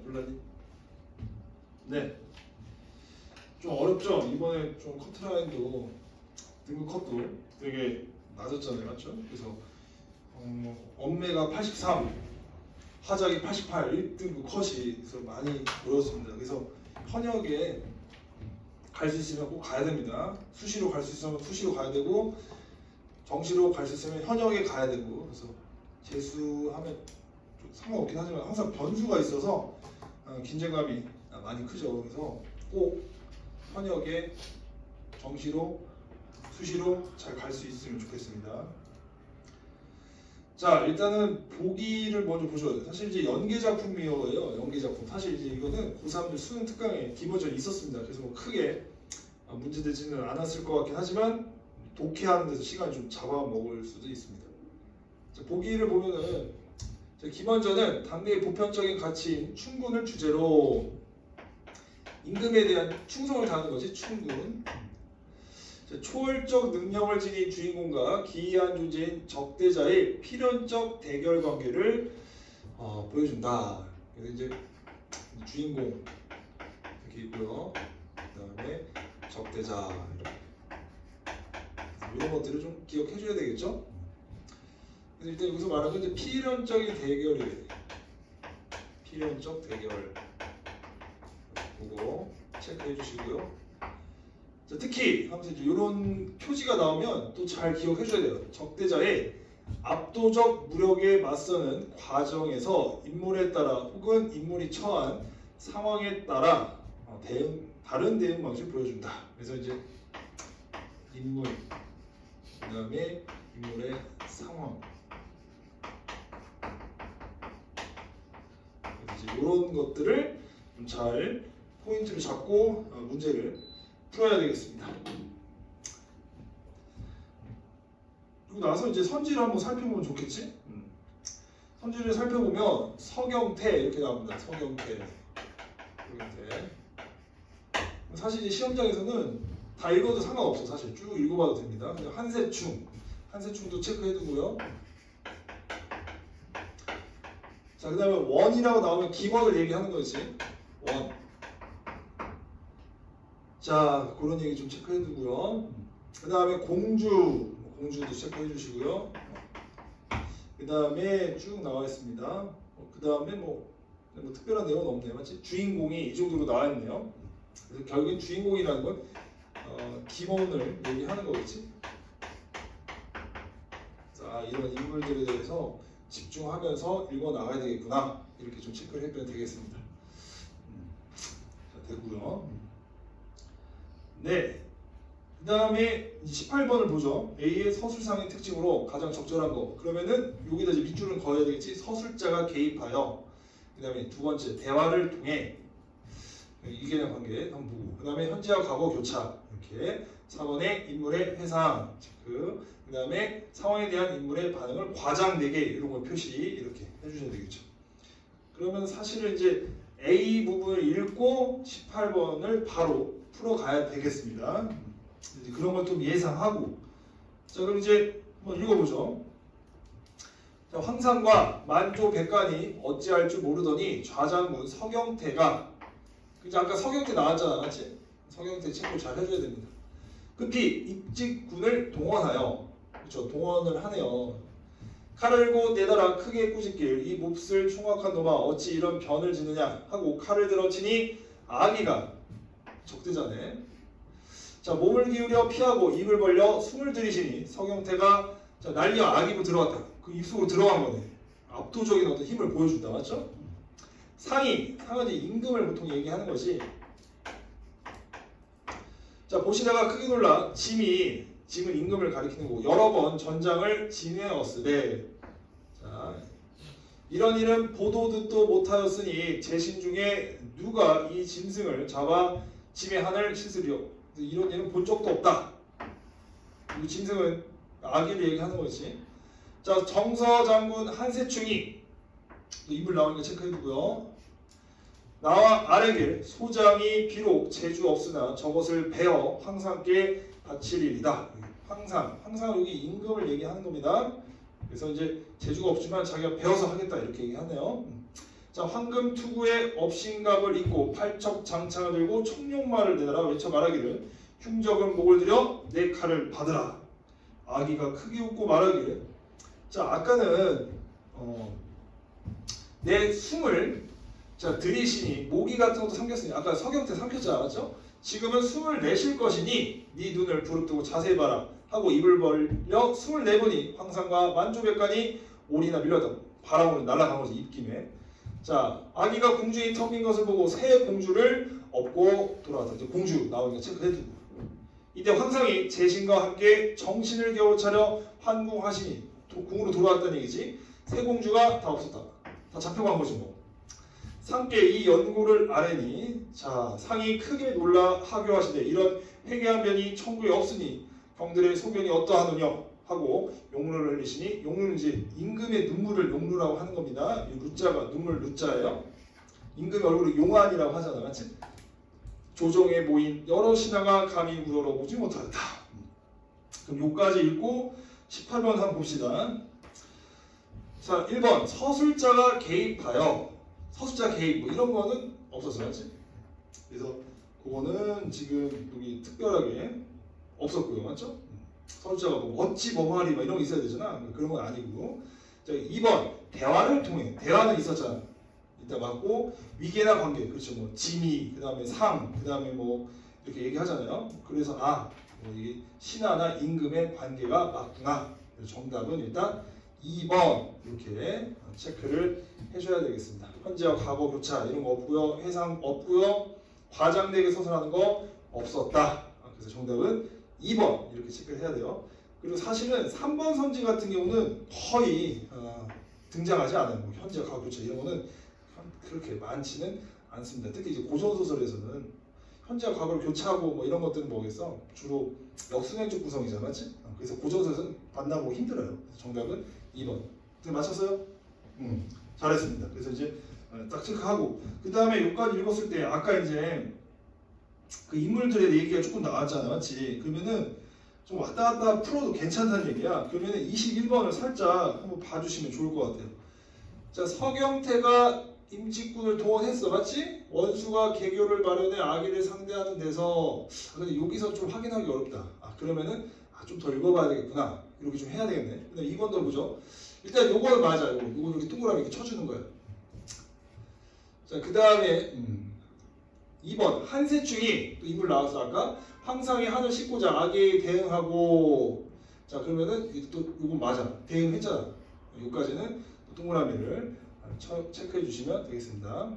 몰랐니? 네. 좀 어렵죠? 이번에 좀 커트라인도 등급 컷도 되게 낮았잖아요. 맞죠? 그래서 엄매가 83, 하작이 88, 1등급 컷이 그래서 많이 어려웠습니다. 그래서 현역에 갈 수 있으면 꼭 가야 됩니다. 수시로 갈 수 있으면 수시로 가야 되고 정시로 갈 수 있으면 현역에 가야 되고 그래서 재수하면 좀 상관없긴 하지만 항상 변수가 있어서 긴장감이 많이 크죠. 그래서 꼭 현역에 정시로 수시로 잘 갈 수 있으면 좋겠습니다. 자, 일단은 보기를 먼저 보셔야 돼요. 사실 이제 연계작품이에요. 연계작품. 사실 이제 이거는 고3들 수능 특강에 기본적으로 있었습니다. 그래서 뭐 크게 문제되지는 않았을 것 같긴 하지만 독해하는 데서 시간이 좀 잡아먹을 수도 있습니다. 자, 보기를 보면은 기본전은 당대의 보편적인 가치인 충군을 주제로 임금에 대한 충성을 다하는 거지. 충군. 초월적 능력을 지닌 주인공과 기이한 존재인 적대자의 필연적 대결 관계를 보여준다. 그래서 이제 주인공 이렇게 있고요. 그다음에 적대자 이런 것들을 좀 기억해줘야 되겠죠. 그래서 일단 여기서 말하는 건 이제 필연적인 대결이에요. 필연적 대결 보고 체크해주시고요. 자, 특히 하면서 이제 이런 표지가 나오면 또 잘 기억해 줘야 돼요. 적대자의 압도적 무력에 맞서는 과정에서 인물에 따라 혹은 인물이 처한 상황에 따라 다른 대응 방식을 보여준다. 그래서 이제 인물, 그 다음에 인물의 상황. 그래서 이제 이런 것들을 좀 잘 포인트를 잡고 문제를 풀어야 되겠습니다. 그리고 나서 이제 선지를 한번 살펴보면 좋겠지? 선지를 살펴보면 서경태 이렇게 나옵니다. 서경태. 사실 이제 시험장에서는 다 읽어도 상관없어. 사실 쭉 읽어봐도 됩니다. 한세충도 체크해두고요. 자, 그 다음에 원이라고 나오면 기원을 얘기하는 거지. 원. 자, 그런 얘기 좀 체크해두고요. 그 다음에 공주도 체크해주시고요. 그 다음에 쭉 나와 있습니다. 그 다음에 뭐 특별한 내용은 없네요. 맞지? 주인공이 이 정도로 나와 있네요. 그래서 결국엔 주인공이라는 건 기본을 얘기하는 거겠지. 자, 이런 인물들에 대해서 집중하면서 읽어 나가야 되겠구나. 이렇게 좀 체크를 해보면 되겠습니다. 자, 되고요. 네. 그 다음에 18번을 보죠. A의 서술상의 특징으로 가장 적절한 거. 그러면은 여기다 이제 밑줄을 그어야 되겠지. 서술자가 개입하여. 그 다음에 두 번째, 대화를 통해. 이계량 관계 한번 보고. 그 다음에 현재와 과거 교차. 이렇게. 4번에 인물의 회상. 체크. 그 다음에 상황에 대한 인물의 반응을 과장 4개. 이런 걸 표시. 이렇게 해주셔야 되겠죠. 그러면 사실은 이제 A 부분을 읽고 18번을 바로 풀어가야 되겠습니다. 이제 그런 걸 좀 예상하고. 자, 그럼 이제 한번 읽어보죠. 자, 황상과 만조 백관이 어찌할 줄 모르더니 좌장군 서경태가, 그죠? 아까 서경태 나왔잖아, 맞지? 서경태 체크 잘 해줘야 됩니다. 급히 입직군을 동원하여, 그렇죠? 동원을 하네요. 칼을 고 내더라 크게 꾸짖길 이 몹쓸 총악한 놈아 어찌 이런 변을 짓느냐 하고 칼을 들어치니 아기가, 적대자네. 자, 몸을 기울여 피하고 입을 벌려 숨을 들이시니 서경태가 자, 날려 아기로 들어갔다. 그 입속으로 들어간 거네. 압도적인 어떤 힘을 보여준다. 맞죠? 상은 임금을 보통 얘기하는 것이. 자, 보시다가 크게 놀라 짐은 임금을 가리키는 거고 여러 번 전장을 지내었으되. 자, 이런 일은 보도 듣도 못하였으니 제신 중에 누가 이 짐승을 잡아 짐의 하늘 씻으리요. 이런 일은 본 적도 없다. 이 짐승은 아기를 얘기하는 것이. 자, 정서장군 한세충이 입을 나오니까 체크해두고요. 나와 아래길 소장이 비록 재주 없으나 저것을 베어 황상께 바치리이다. 황상 여기 임금을 얘기하는 겁니다. 그래서 이제 재주가 없지만 자기가 배워서 하겠다 이렇게 얘기하네요. 자, 황금 투구에 업신갑을 입고 팔척 장창을 들고 청룡말을 내다라 외쳐 말하기를 흉적은 목을 들여 내 칼을 받으라. 아기가 크게 웃고 말하기를 자, 아까는 내 숨을 자 들이시니 모기 같은 것도 삼켰으니 아까 서경태 삼켰지 않았죠? 지금은 숨을 내쉴 것이니 네 눈을 부릅뜨고 자세히 봐라 하고 입을 벌려 숨을 내보니 황상과 만조백관이 올이나 밀려다 바람으로 날아간 거지 입김에. 자, 아기가 공주인 텅빈 것을 보고 새 공주를 업고 돌아왔다. 이제 공주 나오니까 체크해두고 이때 황상이 제신과 함께 정신을 겨우 차려 환궁하시니 궁으로 돌아왔다는 얘기지. 새 공주가 다 없었다. 다 잡혀간 거지 뭐. 상께 이 연고를 아뢰니 자 상이 크게 놀라 하교하시되 이런 회개한 면이 천국에 없으니 경들의 소견이 어떠하느냐 하고 용루를 흘리시니 용루는 이제 임금의 눈물을 용루라고 하는 겁니다. 이 루자가 눈물 루자예요. 임금의 얼굴을 용안이라고 하잖아, 맞지? 조정에 모인 여러 신하가 감히 우러러보지 못하였다. 그럼 요까지 읽고 18번 한번 봅시다. 자, 1번 서술자가 개입하여 서술자 개입 뭐 이런 거는 없었어, 맞지? 그래서 그거는 지금 여기 특별하게 없었고요, 맞죠? 서술자가 뭐 어찌 뭐하리 막 이런 거 있어야 되잖아. 그런 건 아니고. 자, 2번 대화를 통해 대화는 있었잖아. 이따 맞고 위계나 관계 그렇죠. 뭐 지미 그다음에 상 그다음에 뭐 이렇게 얘기하잖아요. 그래서 뭐 이게 신하나 임금의 관계가 맞구나. 정답은 일단 2번 이렇게 체크를 해줘야 되겠습니다. 현재와 과거 교차 이런 거 없고요. 해상 없고요. 과장되게 서술하는 거 없었다. 그래서 정답은 2번 이렇게 체크를 해야 돼요. 그리고 사실은 3번 선지 같은 경우는 거의 등장하지 않아요. 뭐 현재와 과거 교차 이런 거는 그렇게 많지는 않습니다. 특히 이제 고전소설에서는 현재와 과거를 교차하고 뭐 이런 것들은 뭐겠어? 주로 역순행적 구성이잖아, 맞지? 그래서 고전소설은 만나보기 힘들어요. 그래서 정답은 2번. 맞췄어요? 잘했습니다. 그래서 이제 딱 체크하고 그 다음에 여기까지 읽었을 때 아까 이제 그 인물들의 얘기가 조금 나왔잖아, 맞지? 그러면은 좀 왔다 갔다 풀어도 괜찮다는 얘기야. 그러면은 21번을 살짝 한번 봐주시면 좋을 것 같아요. 자, 서경태가 임직군을 동원했어, 맞지? 원수가 개교를 마련해 아기를 상대하는 데서 근데 여기서 좀 확인하기 어렵다. 그러면은 좀 더 읽어봐야 되겠구나. 이렇게 좀 해야 되겠네. 근데 2번 더 보죠. 일단 요거는 맞아. 요거 이렇게 동그라미 이렇게 쳐주는 거야. 자, 그 다음에 2번 한세충이 또 인물 나와서 아까 황상이 한을 씻고자 아기에 대응하고 자 그러면은 또 요건 맞아. 대응했잖아. 요까지는 동그라미를 체크해 주시면 되겠습니다.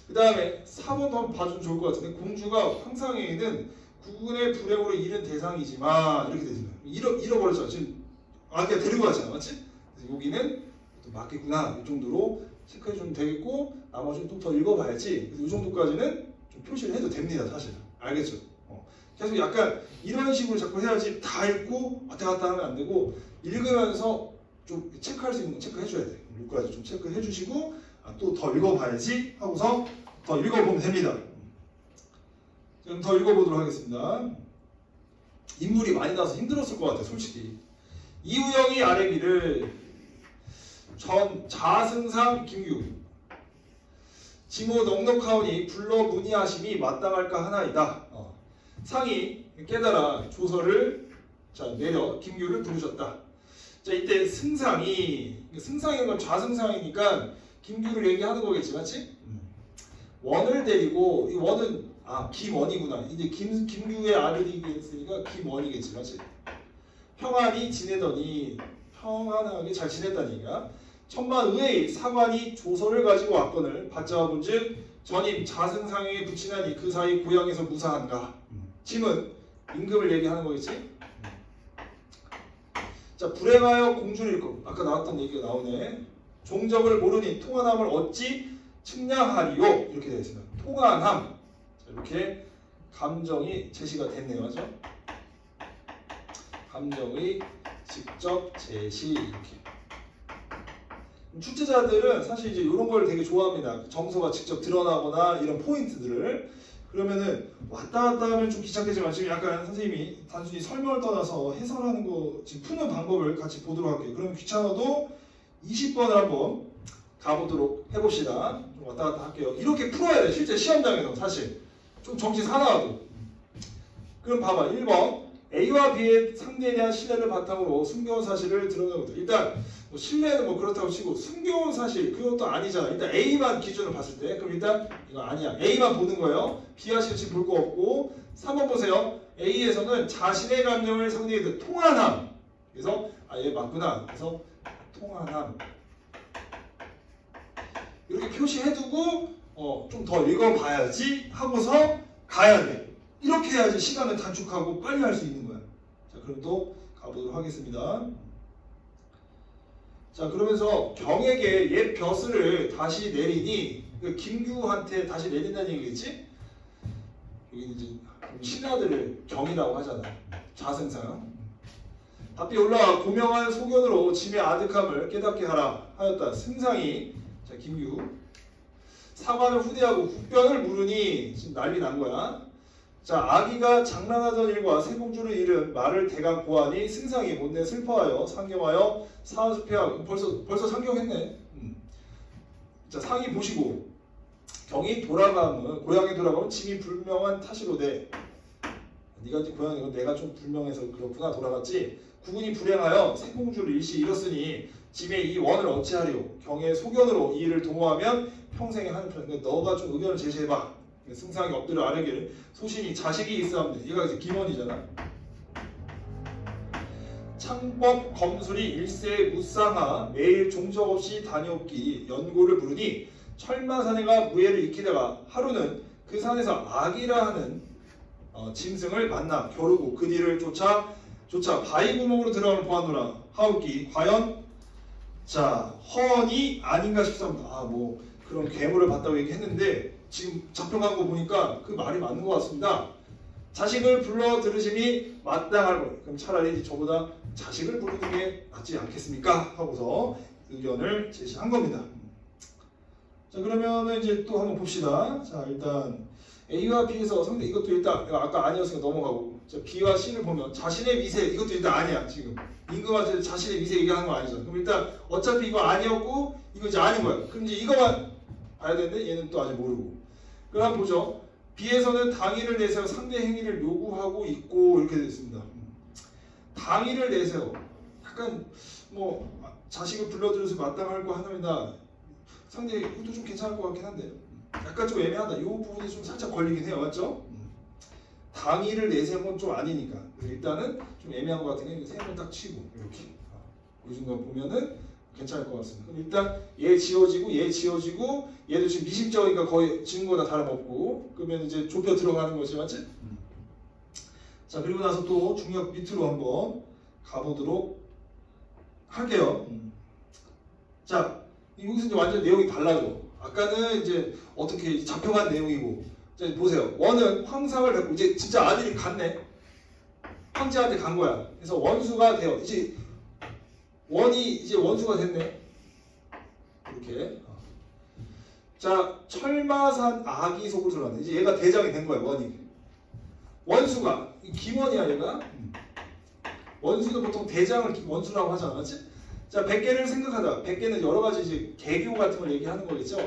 그 다음에 4번도 한번 봐주면 좋을 것 같은데 공주가 황상에게는 국군의 불행으로 잃은 대상이지만 이렇게 되잖아요. 잃어버렸잖아. 지금 아기가 데리고 갔잖아, 맞지? 그래서 여기는 또 맞겠구나 이 정도로 체크해 주면 되겠고 나머지는 좀 더 읽어봐야지. 그래서 이 정도까지는 좀 표시를 해도 됩니다, 사실. 알겠죠? 계속 약간 이런 식으로 자꾸 해야지 다 읽고 왔다 갔다 하면 안 되고 읽으면서 좀 체크할 수 있는 거 체크해 줘야 돼. 여기까지 좀 체크해 주시고 또 더 읽어봐야지 하고서 더 읽어보면 됩니다. 좀 더 읽어보도록 하겠습니다. 인물이 많이 나와서 힘들었을 것 같아, 솔직히. 이우영이 아래기를 전 자승상 김규 지모 넉넉하오니 불러 문의하심이 마땅할까 하나이다. 상이 깨달아 조서를 내려 김규를 부르셨다. 자, 이때 승상인 건 좌승상이니까 김규를 얘기하는 거겠지, 맞지? 원을 데리고 이 원은 김원이구나. 이제 김규의 아들이 했으니까 김원이겠지, 맞지? 평안히 지내더니 평안하게 잘 지냈다는 얘기야. 천만의의 사관이 조서를 가지고 왔거늘 받자와 본즉 전임 자승상에게 붙이나니 그 사이 고향에서 무사한가. 짐은 임금을 얘기하는 거겠지. 자, 불행하여 공주를 잃고 아까 나왔던 얘기가 나오네. 종적을 모르니 통한함을 어찌 측량하리요. 이렇게 되어 있습니다. 통한함. 자, 이렇게 감정이 제시가 됐네요, 맞죠? 감정의 직접 제시 이렇게. 출제자들은 사실 이제 이런 걸 되게 좋아합니다. 정서가 직접 드러나거나 이런 포인트들을. 그러면은 왔다 갔다 하면 좀 귀찮겠지만 지금 약간 선생님이 단순히 설명을 떠나서 해설하는 거 지금 푸는 방법을 같이 보도록 할게요. 그럼 귀찮아도 20번을 한번 가보도록 해봅시다. 좀 왔다 갔다 할게요. 이렇게 풀어야 돼. 실제 시험장에서 사실. 좀 정신 사나워도. 그럼 봐봐. 1번. A와 B의 상대에 대한 신뢰를 바탕으로 숨겨온 사실을 드러내는 것들. 일단 뭐 신뢰는 뭐 그렇다고 치고 숨겨온 사실 그것도 아니잖아. 일단 A만 기준으로 봤을 때. 그럼 일단 이거 아니야. A만 보는 거예요. B와 C는 지금 볼 거 없고. 3번 보세요. A에서는 자신의 감정을 상대에게 통한함. 그래서 얘 맞구나. 그래서 통한함. 이렇게 표시해두고 좀 더 읽어봐야지 하고서 가야 돼. 이렇게 해야지 시간을 단축하고 빨리 할 수 있는 거야. 자, 그럼 또 가보도록 하겠습니다. 자, 그러면서 경에게 옛 벼슬을 다시 내리니 김규한테 다시 내린다는 얘기겠지? 여기 이제 신하들을 경이라고 하잖아. 자승상. 답이 올라와 고명한 소견으로 짐의 아득함을 깨닫게 하라 하였다. 승상이 자 김규 사관을 후대하고 국변을 물으니 지금 난리 난 거야. 자 아기가 장난하던 일과 세공주를 잃은 말을 대강 보아니 승상이 못내 슬퍼하여 상경하여 사은숲해하고 벌써 상경했네. 자 상이 보시고 경이 돌아가면 고향에 돌아가면 짐이 불명한 탓이로되 네가 이제 고향이고 내가 좀 불명해서 그렇구나 돌아갔지. 국군이 불행하여 세공주를 일시 잃었으니 짐의 이 원을 어찌하리오. 경의 소견으로 이 일을 동호하면 평생에 하는 편. 그러니까 너가 좀 의견을 제시해봐. 승상이 엎드려 아뢰기를 소신이 자식이 있어합니다. 얘가 이제 김원이잖아. 창법 검술이 일세 무쌍하 매일 종적 없이 다녀옵기 연고를 부르니 철마사내가 무예를 익히다가 하루는 그 산에서 악이라 하는 짐승을 만나 겨루고 그 뒤를 쫓아 바위 구멍으로 들어가는 보았노라 하옵기 과연 자 허언이 아닌가 싶습니다. 뭐 그런 괴물을 봤다고 얘기했는데 지금 잡혀간 거 보니까 그 말이 맞는 것 같습니다. 자식을 불러 들으심이 마땅할 거예요. 그럼 차라리 저보다 자식을 부르는 게 낫지 않겠습니까? 하고서 의견을 제시한 겁니다. 자 그러면은 이제 또 한번 봅시다. 자 일단 A와 B에서 상대 이것도 일단 아까 아니었으니까 넘어가고 자 B와 C를 보면 자신의 미세 이것도 일단 아니야. 지금 임금한테 자신의 미세 얘기하는 거 아니죠. 그럼 일단 어차피 이거 아니었고 이거 이제 아닌 거야. 그럼 이제 이거만 봐야 되는데 얘는 또 아직 모르고. 그럼 한번 보죠. B에서는 당의를 내세워 상대 행위를 요구하고 있고 이렇게 되어 있습니다. 당의를 내세워 약간 뭐 자식을 불러들여서 마땅할 거 하나이다. 상대 이것도 좀 괜찮을 것 같긴 한데 약간 좀 애매하다. 이 부분이 좀 살짝 걸리긴 해요. 맞죠? 당의를 내세우면 좀 아니니까 일단은 좀 애매한 것 같은 게 세 번 딱 치고 이렇게 이 정도 보면은 괜찮을 것 같습니다. 그럼 일단 얘 지워지고 얘 지워지고 얘도 지금 미심쩍으니까 거의 지금보다 다름없고 그러면 이제 좁혀 들어가는 거지 맞지? 자 그리고 나서 또 중역 밑으로 한번 가보도록 할게요. 자 여기서 이제 완전 내용이 달라져. 아까는 이제 어떻게 잡혀간 내용이고 자 보세요. 원은 황상을 뵙고 이제 진짜 아들이 갔네. 황제한테 간 거야. 그래서 원수가 돼요. 이제 원이 이제 원수가 됐네. 이렇게. 자 철마산 아기 속으로 들어갔네. 이제 얘가 대장이 된 거야. 원이. 원수가 김원이야 얘가. 원수는 보통 대장을 원수라고 하잖아, 맞지? 자 100개를 생각하다. 100개는 여러 가지 이제 개교 같은 걸 얘기하는 거겠죠.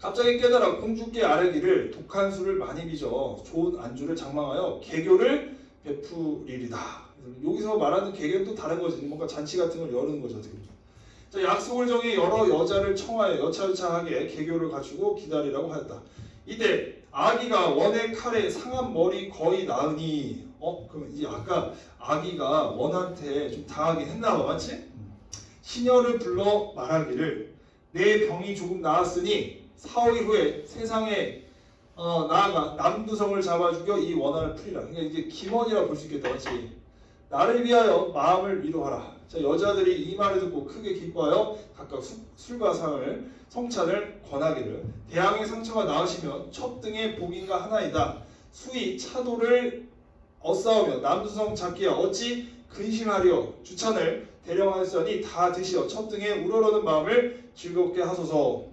갑자기 깨달아 공주께 아뢰기를 독한 술을 많이 빚어 좋은 안주를 장망하여 개교를 베푸리리다. 여기서 말하는 개교는 또 다른 거지. 뭔가 잔치 같은 걸 여르는 거죠. 자 약속을 정해 여러 여자를 청하여 여차여차하게 개교를 갖추고 기다리라고 하였다. 이때 아기가 원의 칼에 상한 머리 거의 나으니 그럼 이제 아까 아기가 원한테 좀 당하긴 했나 봐. 맞지? 시녀를 불러 말하기를 내 병이 조금 나았으니 4~5일 후에 세상에 나아가 남두성을 잡아 죽여 이 원한을 풀이라. 그러니까 이게 김원이라고 볼 수 있겠다. 맞지? 나를 위하여 마음을 위로하라. 자 여자들이 이 말을 듣고 크게 기뻐하여 각각 술과 상을 성찬을 권하기를 대항의 상처가 나으시면 첩등의 복인가 하나이다. 수의 차도를 얻사오며 남두성 잡기야 어찌 근심하리요. 주찬을 대령하였으니 다 드시어 첩등의 우러러는 마음을 즐겁게 하소서.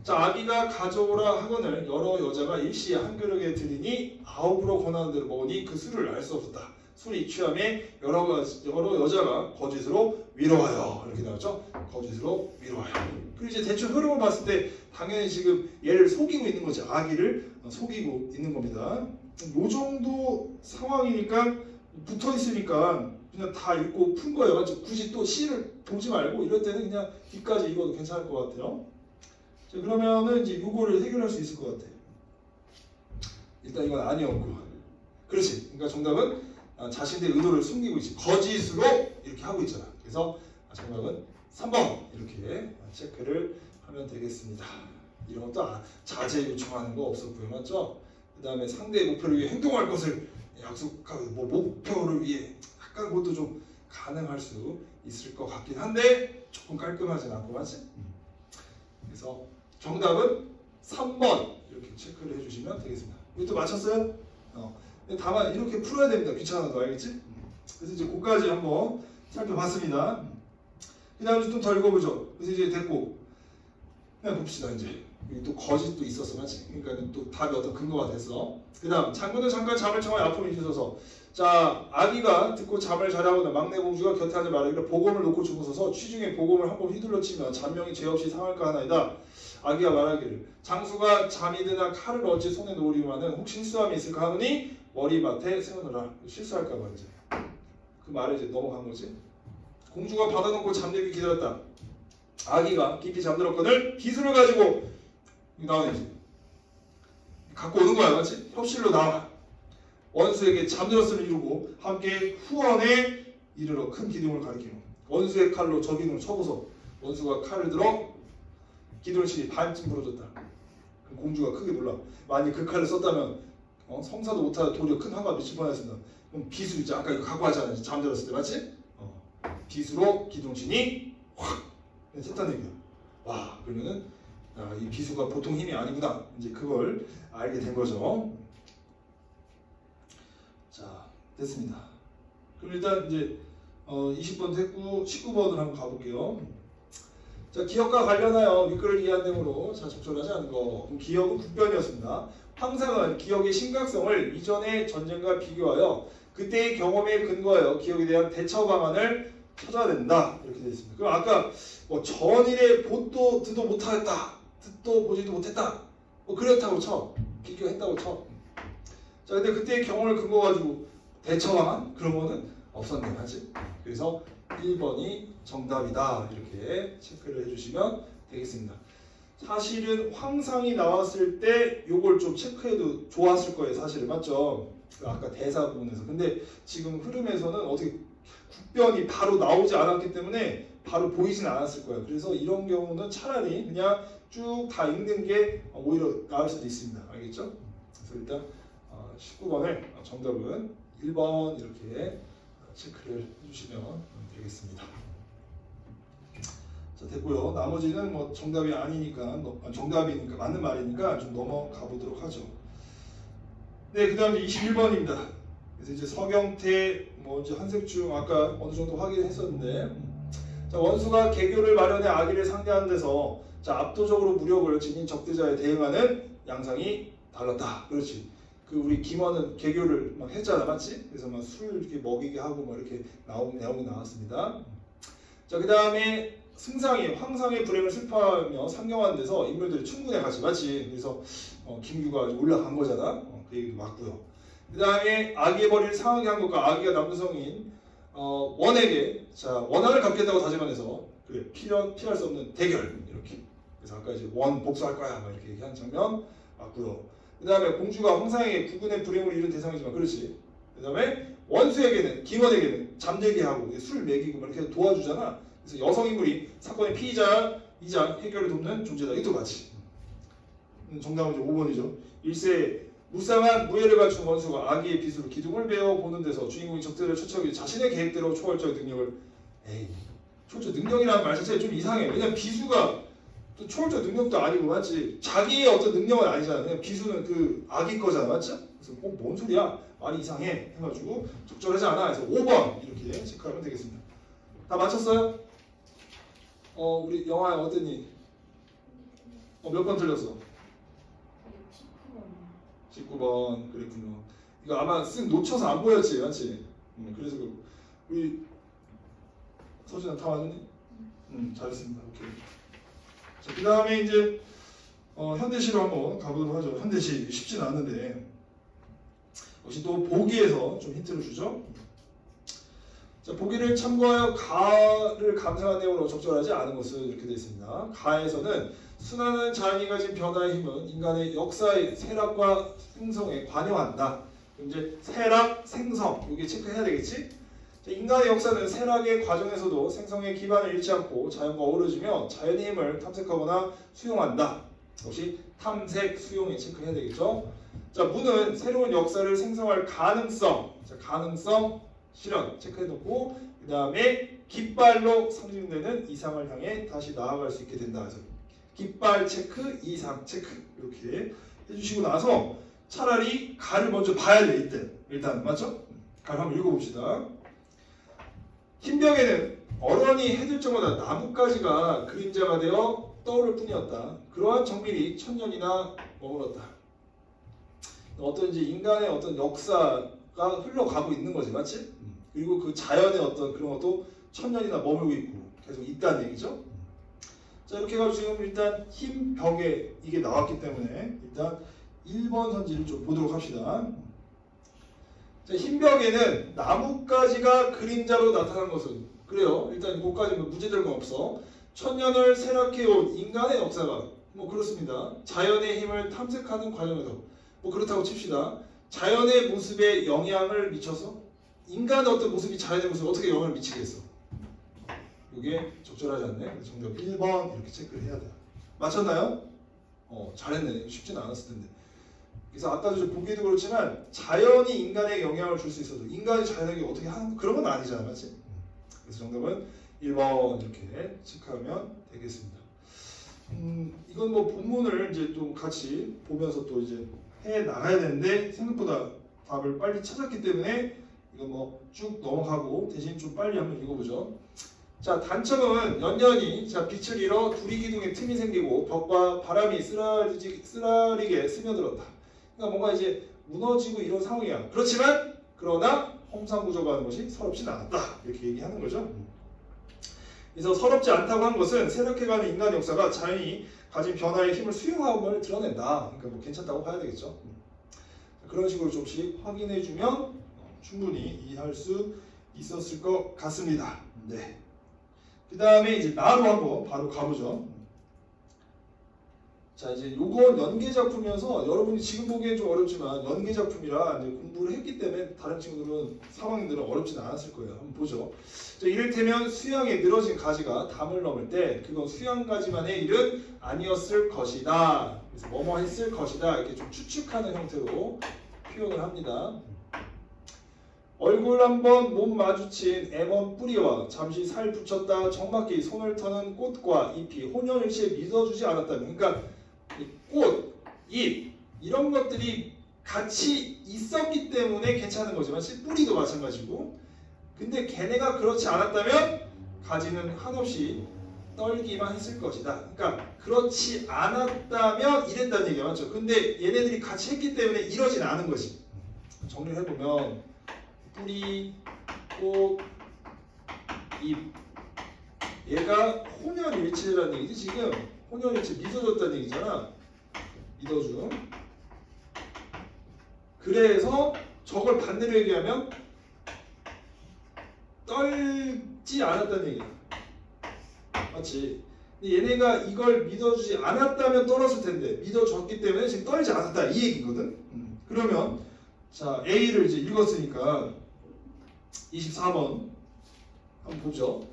자 아기가 가져오라 하거늘 여러 여자가 일시에 한 그릇에 드리니 아홉으로 권하는 대로 먹으니 그 수를 알 수 없었다. 술이 취함에 여러 여자가 거짓으로 위로하여 이렇게 나왔죠. 거짓으로 위로하여. 그리고 이제 대충 흐름을 봤을 때 당연히 지금 얘를 속이고 있는 거지. 아기를 속이고 있는 겁니다. 요 정도 상황이니까 붙어 있으니까 그냥 다 읽고 푼 거예요. 맞죠? 굳이 또 C를 보지 말고 이럴 때는 그냥 D까지 읽어도 괜찮을 것 같아요. 자, 그러면은 이제 요거를 해결할 수 있을 것 같아요. 일단 이건 아니었고. 그렇지. 그러니까 정답은 자신의 의도를 숨기고 있지. 거짓으로 이렇게 하고 있잖아. 그래서 정답은 3번 이렇게 체크를 하면 되겠습니다. 이런 것도 자제 요청하는 거 없었고요. 맞죠? 그 다음에 상대의 목표를 위해 행동할 것을 약속하고 뭐 목표를 위해 약간 그것도 좀 가능할 수 있을 것 같긴 한데 조금 깔끔하진 않고 맞지? 그래서 정답은 3번 이렇게 체크를 해주시면 되겠습니다. 이것도 맞췄어요? 다만 이렇게 풀어야 됩니다. 귀찮아도 알겠지? 그래서 이제 그까지 한번 살펴봤습니다. 그 다음에 좀 더 읽어보죠. 그래서 이제 됐고 그냥 봅시다. 이제 여기 또 거짓도 있었어, 맞지? 그러니까 또 답이 어떤 근거가 됐어. 그 다음 장군은 잠깐 잠을 청하여 아픔을 잊으소서. 자, 아기가 듣고 잠을 자려고는 막내 공주가 곁에 앉아 말하기를 복음을 놓고 주무소서. 취중에 복음을 한번 휘둘러 치면 잔명이 죄 없이 상할까 하나이다. 아기가 말하기를 장수가 잠이 드나 칼을 어찌 손에 놓으리마는 혹 실수함이 있을까 하노니 머리맡에 세우느라. 실수할까봐 이제 그 말을 이제 넘어간 거지. 공주가 받아놓고 잠들기 기다렸다. 아기가 깊이 잠들었거늘 비수를 가지고 나오네. 갖고 오는 거야, 맞지? 협실로 나와. 원수에게 잠들었음을 이루고 함께 후원에 이르러 큰 기둥을 가리키노. 원수의 칼로 저 기둥을 쳐보소. 원수가 칼을 들어 기둥을 치니 반쯤 부러졌다. 그럼 공주가 크게 놀라. 만약 그 칼을 썼다면 성사도 못하다 도리어 큰 화가 미칠 뻔했습니다. 그럼 비수 있지. 아까 이거 갖고 하잖아. 잠들었을 때, 맞지? 비수로 기둥 치니 확 셌다는 얘기야. 와, 그러면은 이 비수가 보통 힘이 아니구나. 이제 그걸 알게 된 거죠. 자, 됐습니다. 그럼 일단 이제 20번 됐고 19번을 한번 가볼게요. 자, 기억과 관련하여 윗글을 이해한 내용으로 적절하지 않은 거. 그럼 기억은 국변이었습니다. 황상은 기억의 심각성을 이전의 전쟁과 비교하여 그때의 경험에 근거하여 기억에 대한 대처 방안을 찾아야 된다. 이렇게 되어 있습니다. 그럼 아까 뭐 전일에 보도 듣도 못하였다. 듣도 보지도 못했다. 뭐 그렇다고 쳐. 비교했다고 쳐. 자, 근데 그때의 경험을 근거 가지고 대처 방안 그런 거는 없었네, 하지? 그래서 1번이 정답이다. 이렇게 체크를 해주시면 되겠습니다. 사실은 황상이 나왔을 때 요걸 좀 체크해도 좋았을 거예요. 사실은 맞죠? 아까 대사 부분에서. 근데 지금 흐름에서는 어떻게 국변이 바로 나오지 않았기 때문에 바로 보이진 않았을 거예요. 그래서 이런 경우는 차라리 그냥 쭉 다 읽는 게 오히려 나을 수도 있습니다. 알겠죠? 그래서 일단 19번을 정답은 1번 이렇게 체크를 해주시면 되겠습니다. 자, 됐고요. 나머지는 뭐 정답이 아니니까 정답이니까 맞는 말이니까 좀 넘어가 보도록 하죠. 네, 그 다음 21번입니다. 그래서 이제 서경태, 뭐 이제 한색중 아까 어느 정도 확인했었는데, 자, 원수가 개교를 마련해 아기를 상대하는 데서 자, 압도적으로 무력을 지닌 적대자에 대응하는 양상이 달랐다. 그렇지. 그 우리 김원은 개교를 막 했잖아, 맞지? 그래서 막 술 이렇게 먹이게 하고 막 이렇게 내용이 나왔습니다. 자, 그 다음에 승상이 황상의 불행을 슬퍼하며 상경하는 데서 인물들이 충분해 같이, 맞지? 그래서 김규가 올라간 거잖아. 그 얘기도 맞고요. 그 다음에 아기의 머리를 상하게 한 것과 아기가 남성인 원에게 자 원한을 갚겠다고 다짐하면서 그래 피할 수 없는 대결 이렇게. 그래서 아까 이제 원 복수할 거야 막 이렇게 얘기한 장면 맞고요. 그 다음에 공주가 황상에게 국군의 불행을 이룬 대상이지만 그렇지. 그 다음에 원수에게는 김원에게는 잠들게 하고 술 먹이고 막 이렇게 도와주잖아. 그래서 여성 인물이 사건의 피의자이자 해결을 돕는 존재다. 이것도 같이. 정답은 이제 5번이죠. 일세 무쌍한 무예를 갖춘 원수가 아기의 빗으로 기둥을 베어 보는 데서 주인공이 적들을 처치하기 자신의 계획대로 초월적 능력을 초월적 능력이라는 말 자체가 좀 이상해. 왜냐면 비수가 또 초월적 능력도 아니고 맞지? 자기의 어떤 능력은 아니잖아. 그냥 비수는 그 아기 거잖아, 맞지? 그래서 뭔 소리야? 말이 이상해 해가지고 적절하지 않아. 그래서 5번 이렇게 체크하면 되겠습니다. 다 맞췄어요? 우리 영화에 어땠니? 몇 번 틀렸어? 19번 그랬군요. 이거 아마 쓱 놓쳐서 안 보였지, 맞지? 그래서 우리 서진아 다 맞았니? 잘했습니다. 오케이. 자, 그 다음에 이제 현대시로 한번 가보도록 하죠. 현대시 쉽지는 않는데 역시 또 보기에서 좀 힌트를 주죠. 자, 보기를 참고하여 가를 감상한 내용으로 적절하지 않은 것은 이렇게 되어 있습니다. 가에서는 순환은 자연이 가진 변화의 힘은 인간의 역사의 세락과 생성에 관여한다. 이제 세락, 생성 이게 체크해야 되겠지? 자, 인간의 역사는 세락의 과정에서도 생성의 기반을 잃지 않고 자연과 어우러지며 자연의 힘을 탐색하거나 수용한다. 역시 탐색, 수용에 체크해야 되겠죠? 자, 문은 새로운 역사를 생성할 가능성, 자, 가능성 실현 체크해놓고 그 다음에 깃발로 상징되는 이상을 향해 다시 나아갈 수 있게 된다. 그래서 깃발 체크, 이상 체크 이렇게 해주시고 나서 차라리 가를 먼저 봐야 돼. 일단 맞죠? 가를 한번 읽어봅시다. 흰벽에는 어런이 해질 적마다 나뭇가지가 그림자가 되어 떠오를 뿐이었다. 그러한 정밀이 천년이나 머물렀다. 어떤 이제 인간의 어떤 역사가 흘러가고 있는 거지, 맞지? 그리고 그 자연의 어떤 그런 것도 천년이나 머물고 있고 계속 있다는 얘기죠. 자, 이렇게 해가지고 지금 일단 흰 벽에 이게 나왔기 때문에 일단 1번 선지를 좀 보도록 합시다. 자, 흰 벽에는 나뭇가지가 그림자로 나타난 것은 그래요. 일단 이거까지 문제될 건 없어. 천년을 세락해온 인간의 역사가 뭐 그렇습니다. 자연의 힘을 탐색하는 과정에서 뭐 그렇다고 칩시다. 자연의 모습에 영향을 미쳐서 인간의 어떤 모습이 자연의 모습에 어떻게 영향을 미치겠어? 이게 적절하지 않네. 정답 1번 이렇게 체크를 해야 돼요. 맞췄나요? 잘했네. 쉽지는 않았을 텐데. 그래서 아까도 보기도 그렇지만 자연이 인간에게 영향을 줄 수 있어도 인간이 자연에게 어떻게 하는 그런 건 아니잖아, 맞지? 그래서 정답은 1번 이렇게 체크하면 되겠습니다. 이건 뭐 본문을 이제 좀 같이 보면서 또 이제 해 나가야 되는데 생각보다 답을 빨리 찾았기 때문에 이거 뭐 쭉 넘어가고 대신 좀 빨리 한번 읽어보죠. 자, 단점은 연년이 빛을 잃어 두리기둥에 틈이 생기고 벽과 바람이 쓰라리게 스며들었다. 그러니까 뭔가 이제 무너지고 이런 상황이야. 그렇지만 그러나 험상궂어가 하는 것이 서럽진 않았다. 이렇게 얘기하는 거죠. 그래서 서럽지 않다고 한 것은 세력해가는 인간의 역사가 자연이 가진 변화의 힘을 수용함을 드러낸다. 그러니까 뭐 괜찮다고 봐야 되겠죠. 그런 식으로 좀씩 확인해주면 충분히 이해할 수 있었을 것 같습니다. 네. 그 다음에 이제 나로 한번 바로 가보죠. 자, 이제 요건 연계 작품이어서 여러분이 지금 보기엔 좀 어렵지만 연계 작품이라 이제 공부를 했기 때문에 다른 친구들은 3학년들은 어렵지는 않았을 거예요. 한번 보죠. 자, 이를테면 수양에 늘어진 가지가 담을 넘을 때 그건 수양 가지만의 일은 아니었을 것이다. 그래서 뭐뭐 했을 것이다. 이렇게 좀 추측하는 형태로 표현을 합니다. 얼굴 한번 몸 마주친 애먼 뿌리와 잠시 살 붙였다 정맞게 손을 터는 꽃과 잎이 혼연일치에 믿어주지 않았다면, 그러니까 꽃, 잎 이런 것들이 같이 있었기 때문에 괜찮은 거죠. 마치 뿌리도 마찬가지고. 근데 걔네가 그렇지 않았다면 가지는 한없이 떨기만 했을 것이다. 그러니까 그렇지 않았다면 이랬다는 얘기가 맞죠. 근데 얘네들이 같이 했기 때문에 이러진 않은 거지. 정리를 해보면 뿌리, 꽃, 잎 얘가 혼연일치라는 얘기지. 지금 혼연일치 믿어줬다는 얘기잖아. 믿어줌. 그래서 저걸 반대로 얘기하면 떨지 않았다는 얘기야. 맞지? 근데 얘네가 이걸 믿어주지 않았다면 떨었을 텐데 믿어줬기 때문에 지금 떨지 않았다 이 얘기거든. 그러면 자, A를 이제 읽었으니까 24번 한번 보죠.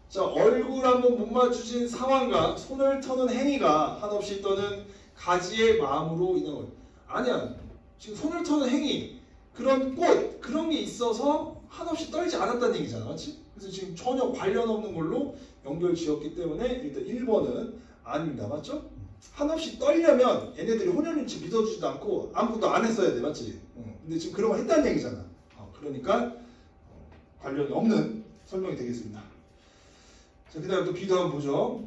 자, 얼굴 한번 못 맞추신 상황과 손을 터는 행위가 한없이 떠는 가지의 마음으로 인한 것. 아니야. 지금 손을 터는 행위, 그런 꽃, 그런 게 있어서 한없이 떨지 않았다는 얘기잖아. 맞지? 그래서 지금 전혀 관련 없는 걸로 연결 지었기 때문에 일단 1번은 아닙니다. 맞죠? 한없이 떨려면 얘네들이 혼연일치 믿어주지도 않고 아무것도 안 했어야 돼. 맞지? 근데 지금 그런 거 했다는 얘기잖아. 그러니까 관련이 없는 설명이 되겠습니다. 자, 그 다음에 또 비도 한번 보죠.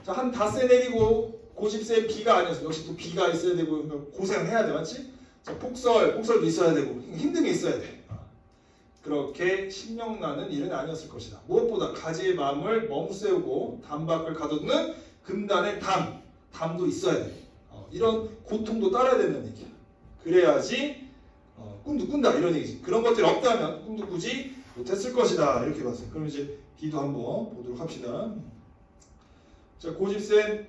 자, 한 닷새 내리고 고집센 비가 아니었어. 역시 또 비가 있어야 되고 고생을 해야 돼. 맞지? 자, 폭설도 있어야 되고 힘든 게 있어야 돼. 그렇게 신명나는 일은 아니었을 것이다. 무엇보다 가지의 마음을 머무세우고 담밖을 가둬두는 금단의 담도 있어야 돼. 이런 고통도 따라야 된다는 얘기야. 그래야지 꿈도 꾼다 이런 얘기지. 그런 것들이 없다면 꿈도 꾸지 못했을 것이다 이렇게 봤어요. 그럼 이제 B도 한번 보도록 합시다. 자, 고집센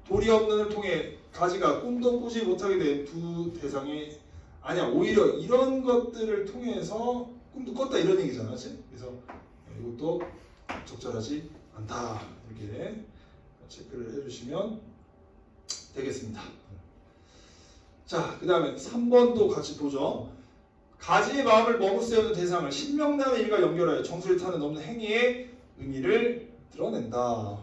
돌이 없는을 통해 가지가 꿈도 꾸지 못하게 된 두 대상이 아니야. 오히려 이런 것들을 통해서 꿈도 꿨다 이런 얘기잖아, 그렇지? 그래서 이것도 적절하지 않다 이렇게 체크를 해주시면 되겠습니다. 자, 그 다음에 3번도 같이 보죠. 가지의 마음을 머무세우는 대상을 신명나는 일과 연결하여 정수를 타는 없는 행위의 의미를 드러낸다.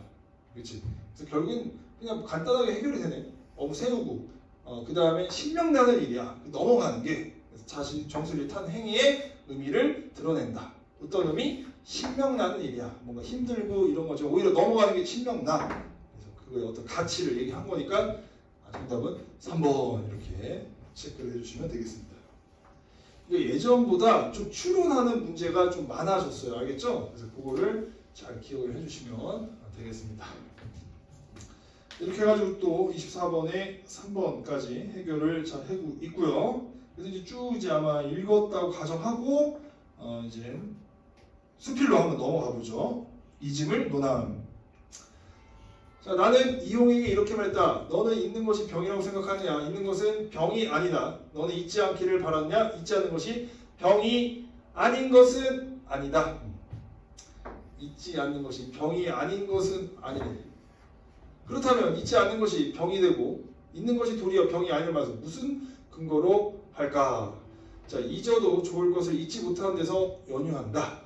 그렇지? 그래서 결국은 그냥 간단하게 해결이 되네. 머무세우고 그 다음에 신명나는 일이야. 넘어가는 게 자신 정수를 탄 행위의 의미를 드러낸다. 어떤 의미? 신명나는 일이야. 뭔가 힘들고 이런 거죠. 오히려 넘어가는 게 신명나. 그래서 그거의 어떤 가치를 얘기한 거니까 정답은 3번 이렇게 체크를 해주시면 되겠습니다. 예전보다 좀 추론하는 문제가 좀 많아졌어요. 알겠죠? 그래서 그거를 잘 기억을 해주시면 되겠습니다. 이렇게 해가지고 또 24번에 3번까지 해결을 잘 하고 있고요. 그래서 이제 쭉 이제 아마 읽었다고 가정하고 이제 수필로 한번 넘어가 보죠. 이즘을 논함. 자, 나는 이용에게 이렇게 말했다. 너는 있는 것이 병이라고 생각하느냐? 있는 것은 병이 아니다. 너는 잊지 않기를 바랐냐? 잊지 않는 것이 병이 아닌 것은 아니다. 잊지 않는 것이 병이 아닌 것은 아니래. 그렇다면 잊지 않는 것이 병이 되고 있는 것이 도리어 병이 아니를 말해서 무슨 근거로 할까? 자, 잊어도 좋을 것을 잊지 못하는 데서 연유한다.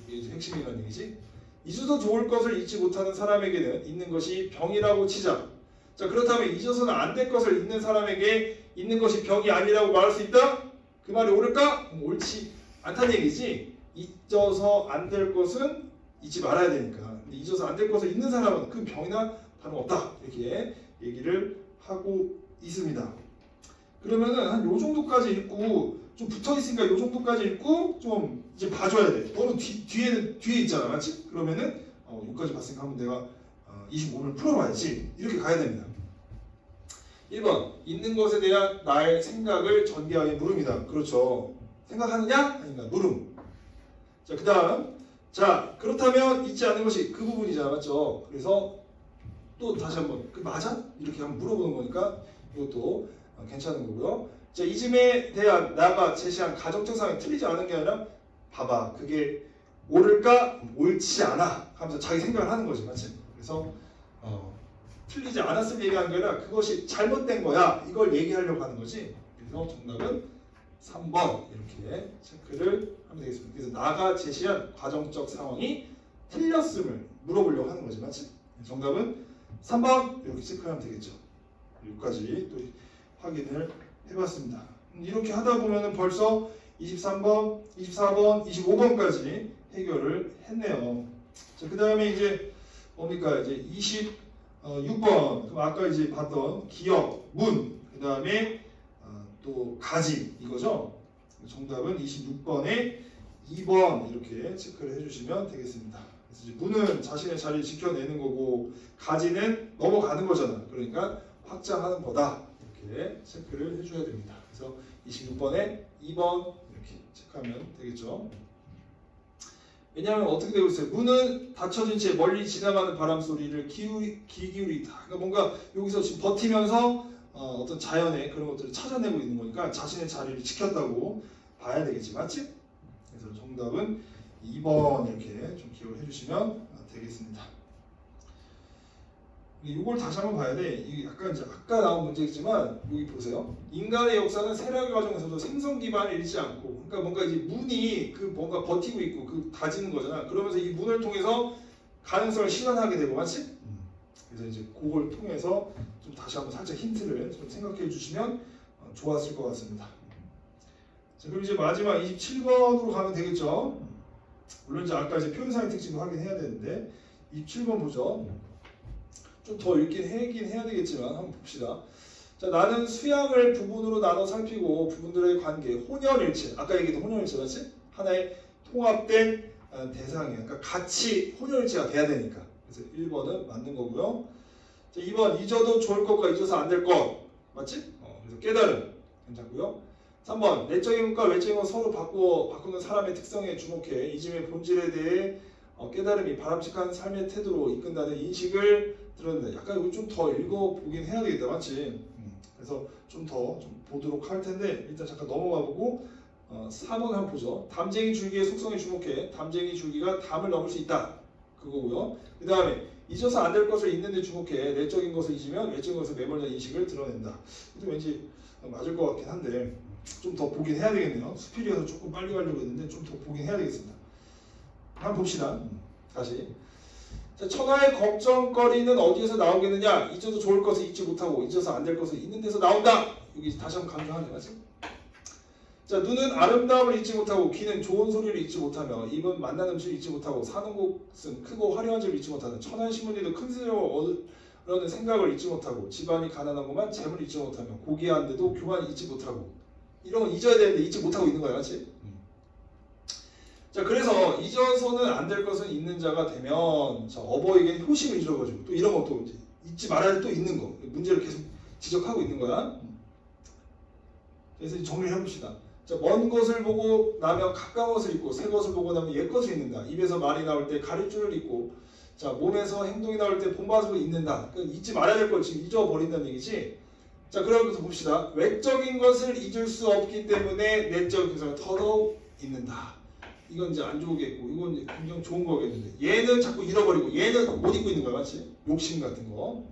이게 이제 핵심이라는 얘기지. 잊어도 좋을 것을 잊지 못하는 사람에게는 있는 것이 병이라고 치자. 자, 그렇다면 잊어서는 안 될 것을 잊는 사람에게 있는 것이 병이 아니라고 말할 수 있다? 그 말이 옳을까? 옳지 않다는 얘기지. 잊어서 안 될 것은 잊지 말아야 되니까. 근데 잊어서 안 될 것을 잊는 사람은 그 병이나 다름없다. 이렇게 얘기를 하고 있습니다. 그러면은 한 요 정도까지 읽고 좀 붙어 있으니까 요 정도까지 읽고 좀 이제 봐줘야 돼. 너는 뒤에 있잖아, 맞지? 그러면은 여기까지 봤으니까 한번 내가 25를 풀어봐야지. 이렇게 가야 됩니다. 1번 있는 것에 대한 나의 생각을 전개하게 물음이다. 그렇죠. 생각하느냐? 아닌가? 물음. 자, 그 다음 자, 그렇다면 잊지 않는 것이 그 부분이잖아, 맞죠? 그래서 또 다시 한번 그 맞아? 이렇게 한번 물어보는 거니까 이것도 괜찮은 거고요. 자, 이즘에 대한 나가 제시한 가정적 상황이 틀리지 않은 게 아니라 봐봐, 그게 옳을까? 옳지 않아 하면서 자기 생각을 하는 거지, 맞지? 그래서 틀리지 않았을 얘기하는 게 아니라 그것이 잘못된 거야, 이걸 얘기하려고 하는 거지. 그래서 정답은 3번 이렇게 체크를 하면 되겠습니다. 그래서 나가 제시한 가정적 상황이 틀렸음을 물어보려고 하는 거지, 맞지? 정답은 3번 이렇게 체크하면 되겠죠. 여기까지 또 확인을 해봤습니다. 이렇게 하다 보면은 벌써 23번, 24번, 25번까지 해결을 했네요. 자, 그 다음에 이제 뭡니까? 이제 26번. 그럼 아까 이제 봤던 기억, 문, 그 다음에 또 가지 이거죠. 정답은 26번에 2번 이렇게 체크를 해주시면 되겠습니다. 그래서 이제 문은 자신의 자리를 지켜내는 거고 가지는 넘어가는 거잖아. 그러니까 확장하는 거다. 이렇게 체크를 해줘야 됩니다. 그래서 26번에 2번 이렇게 체크하면 되겠죠. 왜냐하면 어떻게 되고 있어요? 문은 닫혀진 채 멀리 지나가는 바람 소리를 귀 기울이다. 그러니까 뭔가 여기서 지금 버티면서 어떤 자연의 그런 것들을 찾아내고 있는 거니까 자신의 자리를 지켰다고 봐야 되겠지, 맞지? 그래서 정답은 2번 이렇게 좀 기억을 해주시면 되겠습니다. 이걸 다시 한번 봐야 돼. 이게 약간 이제 아까 나온 문제겠지만 여기 보세요. 인간의 역사는 세락의 과정에서도 생성 기반을 잃지 않고, 그러니까 뭔가 이제 문이 그 뭔가 버티고 있고 그 다지는 거잖아. 그러면서 이 문을 통해서 가능성을 실현하게 되고, 맞지? 그래서 이제 그걸 통해서 좀 다시 한번 살짝 힌트를 좀 생각해 주시면 좋았을 것 같습니다. 자, 그럼 이제 마지막 27번으로 가면 되겠죠. 물론 이제 아까 이제 표현상의 특징도 확인해야 되는데 27번 보죠. 좀 더 읽긴 해야 되겠지만 한번 봅시다. 자, 나는 수양을 부분으로 나눠 살피고 부분들의 관계, 혼연일체. 아까 얘기했던 혼연일체 맞지? 하나의 통합된 대상이야. 그러니까 같이 혼연일체가 돼야 되니까. 그래서 1번은 맞는 거고요. 자, 2번 잊어도 좋을 것과 잊어서 안 될 것. 맞지? 그래서 깨달음. 괜찮고요. 3번 내적인 것과 외적인 것 서로 바꾸는 사람의 특성에 주목해 잊음의 본질에 대해 깨달음이 바람직한 삶의 태도로 이끈다는 인식을 드러낸다. 약간 이거 좀 더 읽어보긴 해야 되겠다. 맞지? 그래서 좀 더 보도록 할 텐데 일단 잠깐 넘어가 보고 4번 한번 보죠. 담쟁이 줄기의 속성에 주목해 담쟁이 줄기가 담을 넘을 수 있다. 그거고요. 그 다음에 잊어서 안 될 것을 잊는 데 주목해 내적인 것을 잊으면 외적인 것을 매몰된 인식을 드러낸다. 이것도 왠지 맞을 것 같긴 한데 좀 더 보긴 해야 되겠네요. 수필이어서 조금 빨리 가려고 했는데 좀 더 보긴 해야 되겠습니다. 한번 봅시다. 다시. 자, 천하의 걱정거리는 어디에서 나오겠느냐? 잊어도 좋을 것을 잊지 못하고 잊어서 안 될 것을 잊는 데서 나온다. 여기 다시 한번 강조하는 거지. 자, 눈은 아름다움을 잊지 못하고 귀는 좋은 소리를 잊지 못하며 입은 맛난 음식을 잊지 못하고 사는 곳은 크고 화려한 집을 잊지 못하는 천하의 신문이도 큰 세력을 얻으려는 생각을 잊지 못하고 집안이 가난하고만 재물을 잊지 못하며 고귀한데도 교만을 잊지 못하고 이런 건 잊어야 되는데 잊지 못하고 있는 거야. 맞지? 자, 그래서 잊어서는 안 될 것은 잊는 자가 되면 자, 어버이에게는 효심을 잃어가지고 또 이런 것도 이제 잊지 말아야 할 또 있는 거 문제를 계속 지적하고 있는 거야. 그래서 정리를 해봅시다. 자, 먼 것을 보고 나면 가까운 것을 잊고 새 것을 보고 나면 옛 것을 잊는다. 입에서 말이 나올 때 가릴 줄을 잊고 자, 몸에서 행동이 나올 때 본받음을 잊는다. 그러니까 잊지 말아야 될 걸 지금 잊어버린다는 얘기지. 자, 그러면서 봅시다. 외적인 것을 잊을 수 없기 때문에 내적인 것을 더더욱 잊는다. 이건 이제 안 좋겠고 이건 이제 굉장히 좋은 거겠는데 얘는 자꾸 잃어버리고 얘는 못 잊고 있는 거야. 맞지? 욕심 같은 거.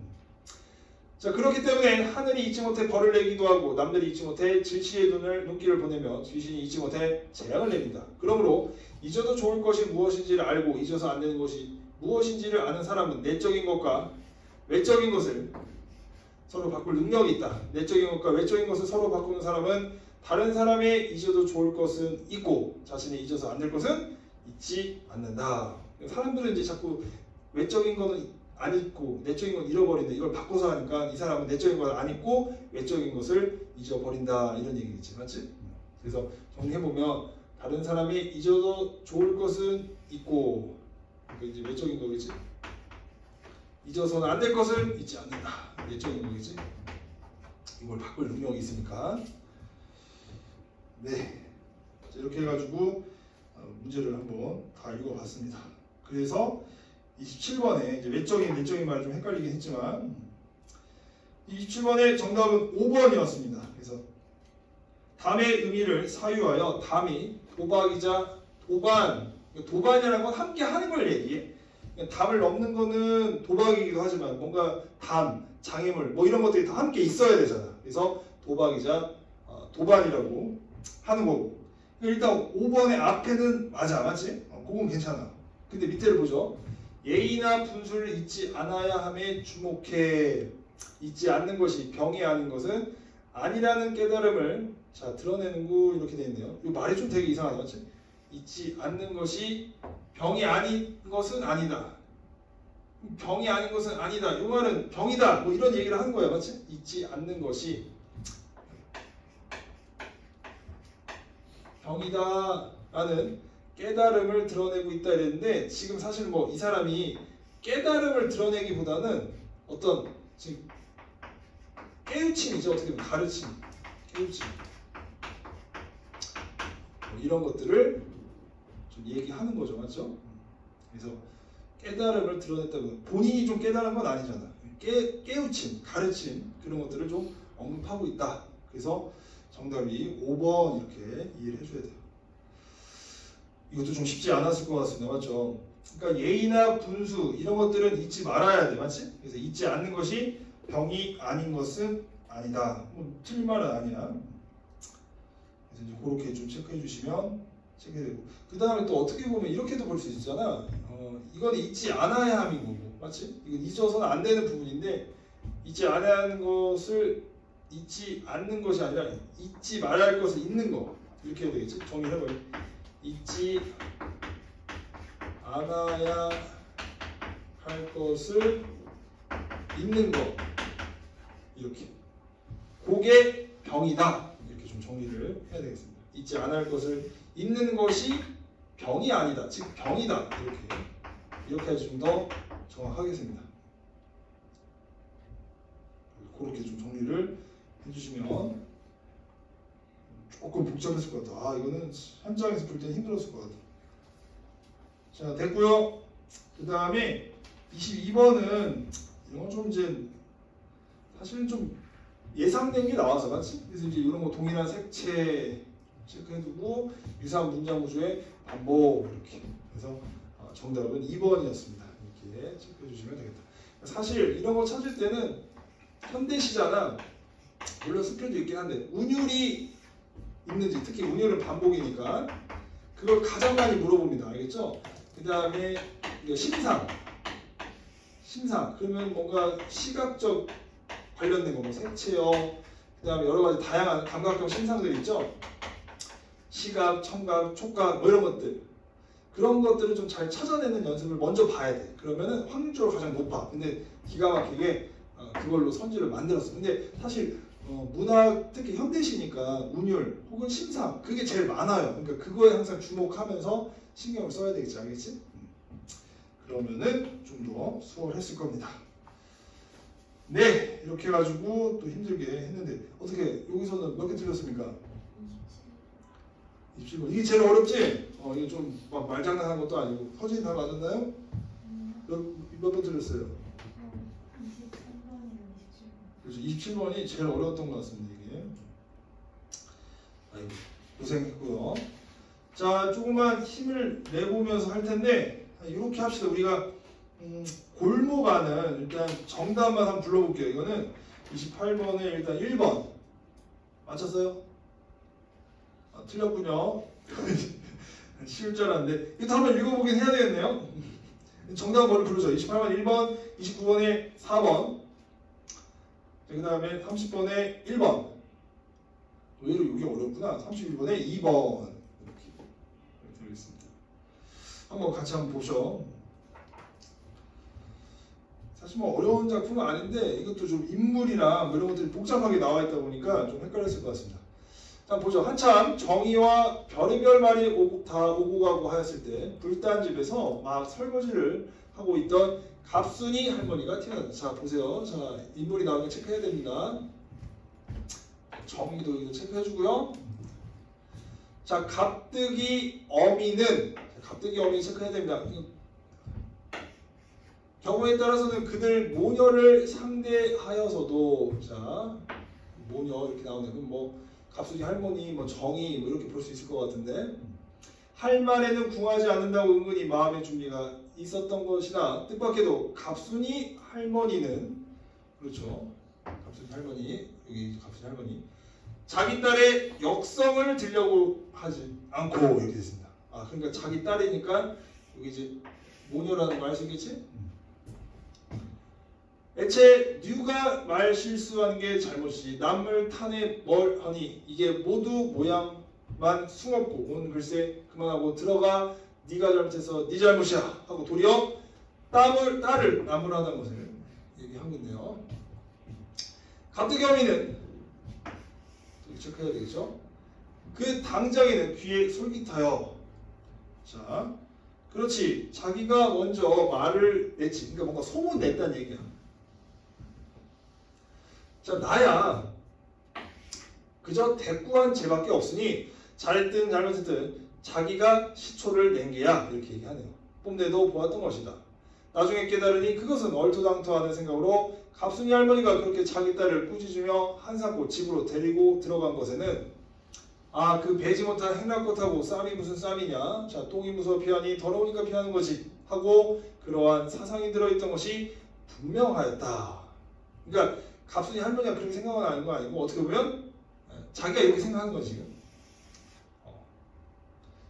자, 그렇기 때문에 하늘이 잊지 못해 벌을 내기도 하고 남들이 잊지 못해 질시의 눈길을 보내며 귀신이 잊지 못해 재앙을 내린다. 그러므로 잊어도 좋을 것이 무엇인지를 알고 잊어서 안 되는 것이 무엇인지를 아는 사람은 내적인 것과 외적인 것을 서로 바꿀 능력이 있다. 내적인 것과 외적인 것을 서로 바꾸는 사람은 다른 사람의 잊어도 좋을 것은 잊고 자신이 잊어서 안 될 것은 잊지 않는다. 사람들은 이제 자꾸 외적인 거는 안 잊고 내적인 건 잃어버린다. 이걸 바꿔서 하니까 이 사람은 내적인 걸 안 잊고 외적인 것을 잊어버린다. 이런 얘기겠지. 맞지? 그래서 정리해보면 다른 사람이 잊어도 좋을 것은 잊고 그러니까 이제 외적인 거겠지. 잊어서는 안 될 것을 잊지 않는다. 내적인 거겠지. 이걸 바꿀 능력이 있으니까. 네, 이렇게 해가지고 문제를 한번 다 읽어봤습니다. 그래서 27번에 이제 외적인 내적인 말이 좀 헷갈리긴 했지만 27번의 정답은 5번이었습니다. 그래서 담의 의미를 사유하여 담이 도박이자 도반이라는 건 함께 하는 걸 얘기해. 담을 넘는 거는 도박이기도 하지만 뭔가 담, 장애물 뭐 이런 것들이 다 함께 있어야 되잖아. 그래서 도박이자 도반이라고 하는 거고. 일단 5번의 앞에는 맞지? 그건 괜찮아. 근데 밑에를 보죠. 예의나 분수를 잊지 않아야 함에 주목해. 잊지 않는 것이 병이 아닌 것은 아니라는 깨달음을 자 드러내는 구 이렇게 되어 있네요. 이 말이 좀 되게 이상하다. 맞지? 잊지 않는 것이 병이 아닌 것은 아니다. 병이 아닌 것은 아니다. 이 말은 병이다. 뭐 이런 얘기를 하는 거야. 맞지? 잊지 않는 것이 병이다 라는 깨달음을 드러내고 있다 이랬는데 지금 사실 뭐 이 사람이 깨달음을 드러내기보다는 어떤 지금 깨우침이죠. 어떻게 보면 가르침, 깨우침 뭐 이런 것들을 좀 얘기하는 거죠. 맞죠? 그래서 깨달음을 드러냈다고 본인이 좀 깨달은 건 아니잖아. 깨우침, 가르침 그런 것들을 좀 언급하고 있다. 그래서 정답이 5번 이렇게 이해를 해줘야 돼요. 이것도 좀 쉽지 않았을 것 같습니다. 맞죠? 그러니까 예의나 분수 이런 것들은 잊지 말아야 돼. 맞지? 그래서 잊지 않는 것이 병이 아닌 것은 아니다. 뭐 틀린 말은 아니야. 그래서 이제 그렇게 좀 체크해 주시면 체크되고 그 다음에 또 어떻게 보면 이렇게도 볼 수 있잖아. 이건 잊지 않아야 함인 거고. 맞지? 이건 잊어서는 안 되는 부분인데 잊지 않아야 하는 것을 잊지 않는 것이 아니라 잊지 말아야 할 것을 잊는 거 이렇게 해야 되겠지? 정리해봐요. 잊지 않아야 할 것을 잊는 거 이렇게 요게 병이다. 이렇게 좀 정리를 해야 되겠습니다. 잊지 않을 것을 잊는 것이 병이 아니다. 즉 병이다. 이렇게 해서 좀 더 정확하겠습니다. 그렇게 좀 정리를 해주시면 조금 복잡했을 것 같아. 아 이거는 현장에서 볼 때는 힘들었을 것 같아. 자 됐고요. 그 다음에 22번은 이런 건 좀 이제 사실은 좀 예상된 게 나와서 맞지? 그래서 이제 이런 거 동일한 색채 체크해두고 유사한 문장 구조의 반복 이렇게. 그래서 정답은 2번이었습니다. 이렇게 체크해 주시면 되겠다. 사실 이런 거 찾을 때는 현대시잖아. 물론 스펠도 있긴 한데 운율이 있는지, 특히 운율은 반복이니까 그걸 가장 많이 물어봅니다. 알겠죠? 그 다음에 심상 그러면 뭔가 시각적 관련된 거, 뭐 색채요, 그 다음에 여러 가지 다양한 감각적 심상들이 있죠. 시각, 청각, 촉각 뭐 이런 것들, 그런 것들을 좀 잘 찾아내는 연습을 먼저 봐야 돼. 그러면은 확률적으로 가장 높아. 근데 기가 막히게 그걸로 선지를 만들었어. 근데 사실 문학, 특히 현대시니까 운율 혹은 심상 그게 제일 많아요. 그러니까 그거에 항상 주목하면서 신경을 써야 되겠지. 알겠지? 그러면은 좀 더 수월했을 겁니다. 네, 이렇게 해가지고 또 힘들게 했는데 어떻게 여기서는 몇 개 틀렸습니까? 27번. 이게 제일 어렵지? 이거 좀 막 말장난한 것도 아니고. 서진이 다 맞았나요? 몇 번 틀렸어요? 23번이랑 27번. 그래서 27번이 제일 어려웠던 것 같습니다. 이게. 아이고, 고생했고요. 자, 조금만 힘을 내보면서 할 텐데 이렇게 합시다. 우리가 골목 안은 일단 정답만 한번 불러볼게요. 이거는 28번에 일단 1번 맞췄어요? 틀렸군요. 쉬울 줄 알았는데 이것도 한번 읽어보긴 해야 되겠네요. 정답은 뭐를 부르죠? 28번 1번, 29번에 4번, 그 다음에 30번에 1번. 의외로 이게 어렵구나. 31번에 2번 이렇게 되겠습니다. 한번 같이 한번 보죠. 사실 뭐 어려운 작품은 아닌데 이것도 좀 인물이랑 이런 것들이 복잡하게 나와 있다 보니까 좀 헷갈렸을 것 같습니다. 자 보죠. 한참 정의와 별의별 말이 다 오고 가고 하였을 때 불단집에서 막 설거지를 하고 있던 갑순이 할머니가 태어났다. 자 보세요. 자 인물이 나오는 거 체크해야 됩니다. 정의도 이거 체크해주고요. 자 갑득이 어미는 체크해야 됩니다. 경우에 따라서는 그들 모녀를 상대하여서도 자 모녀 이렇게 나오네. 그럼 뭐 갑순이 할머니, 뭐 정의 뭐 이렇게 볼 수 있을 것 같은데 할 말에는 궁하지 않는다고 은근히 마음의 준비가 있었던 것이나 뜻밖에도 갑순이 할머니는 그렇죠. 갑순이 할머니 여기 갑순이 할머니 자기 딸의 역성을 들려고 하지 않고 이렇게 됐습니다. 아 그러니까 자기 딸이니까 여기 이제 모녀라는 말 쓰겠지? 애초에 누가 말 실수한 게 잘못이지 남을 탄에 뭘 하니 이게 모두 모양만 숭없고 온 글쎄 그만하고 들어가 네가 잘못해서 네 잘못이야 하고 도리어 딸을 나무라는 것을 얘기한 건데요. 갑득이 어미는 체크해야 되겠죠. 그 당장에는 귀에 솔깃하여 자 그렇지 자기가 먼저 말을 냈지. 그러니까 뭔가 소문 냈다는 얘기야. 자 나야 그저 대꾸한 죄밖에 없으니 잘했든 잘못했든 자기가 시초를 낸 게야 이렇게 얘기하네요. 뽐내도 보았던 것이다. 나중에 깨달으니 그것은 얼토당토하는 생각으로 갑순이 할머니가 그렇게 자기 딸을 꾸짖으며 한사코 집으로 데리고 들어간 것에는 아 그 배지 못한 행락것하고 쌈이 무슨 쌈이냐 자 똥이 무서워 피하니 더러우니까 피하는 거지 하고 그러한 사상이 들어있던 것이 분명하였다. 그러니까 갑순이 할머니가 그렇게 생각은 하는 거 아니고 어떻게 보면 자기가 이렇게 생각하는 거지 지금.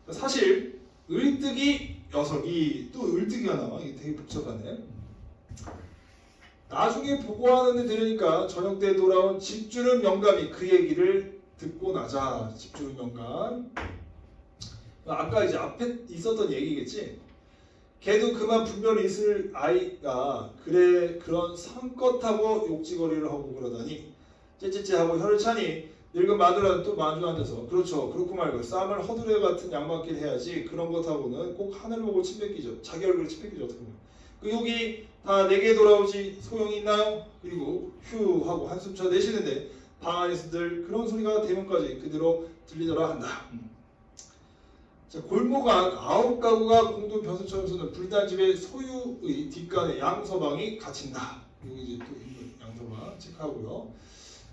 사실 을뜨기 녀석이 또 을뜨기가 나와. 이게 되게 복잡하네. 나중에 보고하는 데 들으니까 저녁 때 돌아온 집주름 영감이 그 얘기를 듣고 나자. 집주름 영감 아까 이제 앞에 있었던 얘기겠지. 걔도 그만 분별이 있을 아이가 그래 그런 상껏하고 욕지거리를 하고 그러다니 째째째하고 혀를 차니 늙은 마누라는 또 마주 앉아서 그렇죠. 그렇고 말고 쌈을 허두레 같은 양반끼리 해야지 그런 것하고는 꼭 하늘 보고 침 뱉기죠. 자기 얼굴에 침 뱉기죠. 어떻게 보면. 그 욕이 다 내게 돌아오지 소용이 있나요? 그리고 휴 하고 한숨 쳐 내쉬는데 방 안에서 늘 그런 소리가 대문까지 그대로 들리더라 한다. 자, 골목 안 9가구가 공동 벼슬처럼 서는 불단집의 소유의 뒷간에 양서방이 갇힌다. 여기 이제 또 양서방 체크하고요.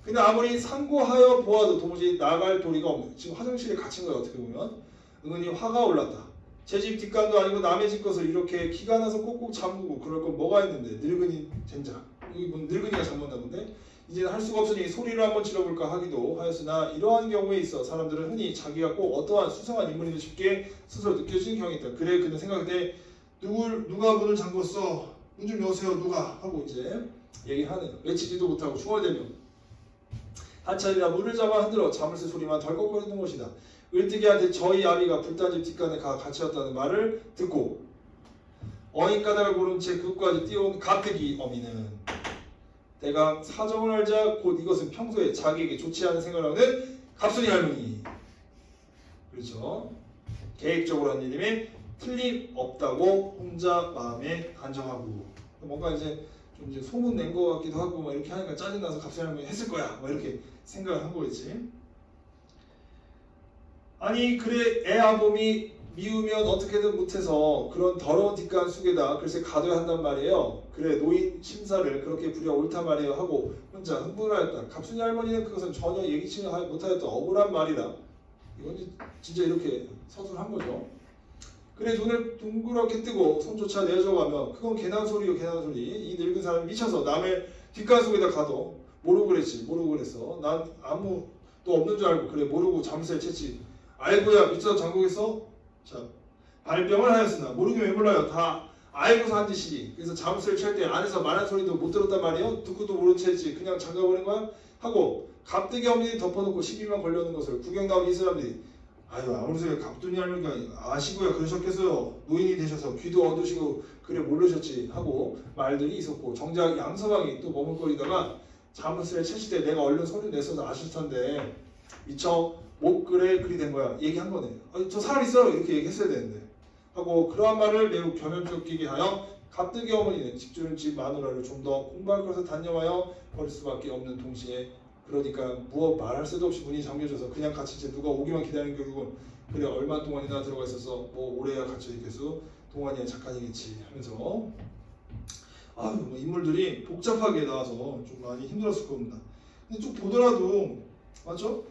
근데 아무리 상고하여 보아도 도무지 나갈 도리가 없는, 지금 화장실에 갇힌 거예요. 어떻게 보면 은근히 화가 올랐다. 제 집 뒷간도 아니고 남의 집 것을 이렇게 기가 나서 꼭꼭 잠그고 그럴 건 뭐가 있는데 늙은이 젠장. 여기 뭐 늙은이가 잠궜나 본데 이제는 할 수가 없으니 소리를 한번 질러볼까 하기도 하였으나 이러한 경우에 있어 사람들은 흔히 자기가 꼭 어떠한 수상한 인물인지 쉽게 스스로 느껴지는 경향이 있다. 그래 그는 생각할 때 누가 문을 잠궜어? 문 좀 여세요 누가? 하고 이제 얘기하는 외치지도 못하고 중얼대며 한참이나 문을 잡아 흔들어 자물쇠 소리만 덜컥거리는 것이다. 을뜨기한테 저희 아비가 불단집 뒷간에 갇혔다는 말을 듣고 어인 까닭을 모른 채 그곳까지 뛰어온 가뜩이 어미는 대강 사정을 알자 곧 이것은 평소에 자기에게 좋지 않은 생각을 하는 갑순이 할머니. 그렇죠. 계획적으로 한 일임에 틀림없다고 혼자 마음에 안정하고 뭔가 이제 좀 이제 소문 낸 것 같기도 하고 막 이렇게 하니까 짜증나서 갑순이 할머니 했을 거야. 막 이렇게 생각을 한 거겠지. 아니 그래 애 아범이 미우면 어떻게든 못해서 그런 더러운 뒷간 속에다 글쎄 가둬야 한단 말이에요. 그래 노인 심사를 그렇게 부려 옳다 말이에요 하고 혼자 흥분을 하였다. 갑순이 할머니는 그것은 전혀 예기치 못하였던 억울한 말이라 이건 진짜 이렇게 서술한 거죠. 그래 눈을 둥그렇게 뜨고 손조차 내어져가며 그건 개난 소리요 개난 소리. 이 늙은 사람이 미쳐서 남의 뒷간 속에다 가둬. 모르고 그랬어. 난 아무도 없는 줄 알고 그래 모르고 잠수를 챘지. 아이고야 미쳐서 잠그겠어? 자 발병을 하였으나 모르긴 왜 몰라요. 다 알고서 한 짓이지. 그래서 잠수를 찰 때 안에서 말한 소리도 못 들었단 말이에요. 듣고도 모른 채 했지. 그냥 잠가버린 거야? 하고 갑득이 어머니 덮어놓고 시비만 걸려는 것을 구경 나온 이 사람들이 아유 아무리 갑순이 할머니가 아시고야 그러셨겠어요. 노인이 되셔서 귀도 어두시고 그래 모르셨지 하고 말들이 있었고 정작 양서방이 또 머뭇거리다가 잠수를 채실 때 내가 얼른 소리 냈어서 아실 텐데 미처 못 그래 그리 된 거야. 얘기한 거네. 저 사람 있어 이렇게 얘기했어야 되는데 하고 그러한 말을 매우 겸연쩍게 하여 갑득이 어머니는 집주인 집 마누라를 좀 더 공부할 것을 단념하여 버릴 수밖에 없는 동시에 그러니까 무엇 말할 새도 없이 문이 잠겨져서 그냥 갇힌 채 누가 오기만 기다리는 결국은 그래 얼마 동안이나 들어가 있어서 뭐 오래야 갇혀있겠소 동안이야 작가이겠지 하면서 뭐 인물들이 복잡하게 나와서 좀 많이 힘들었을 겁니다. 근데 좀 보더라도 맞죠?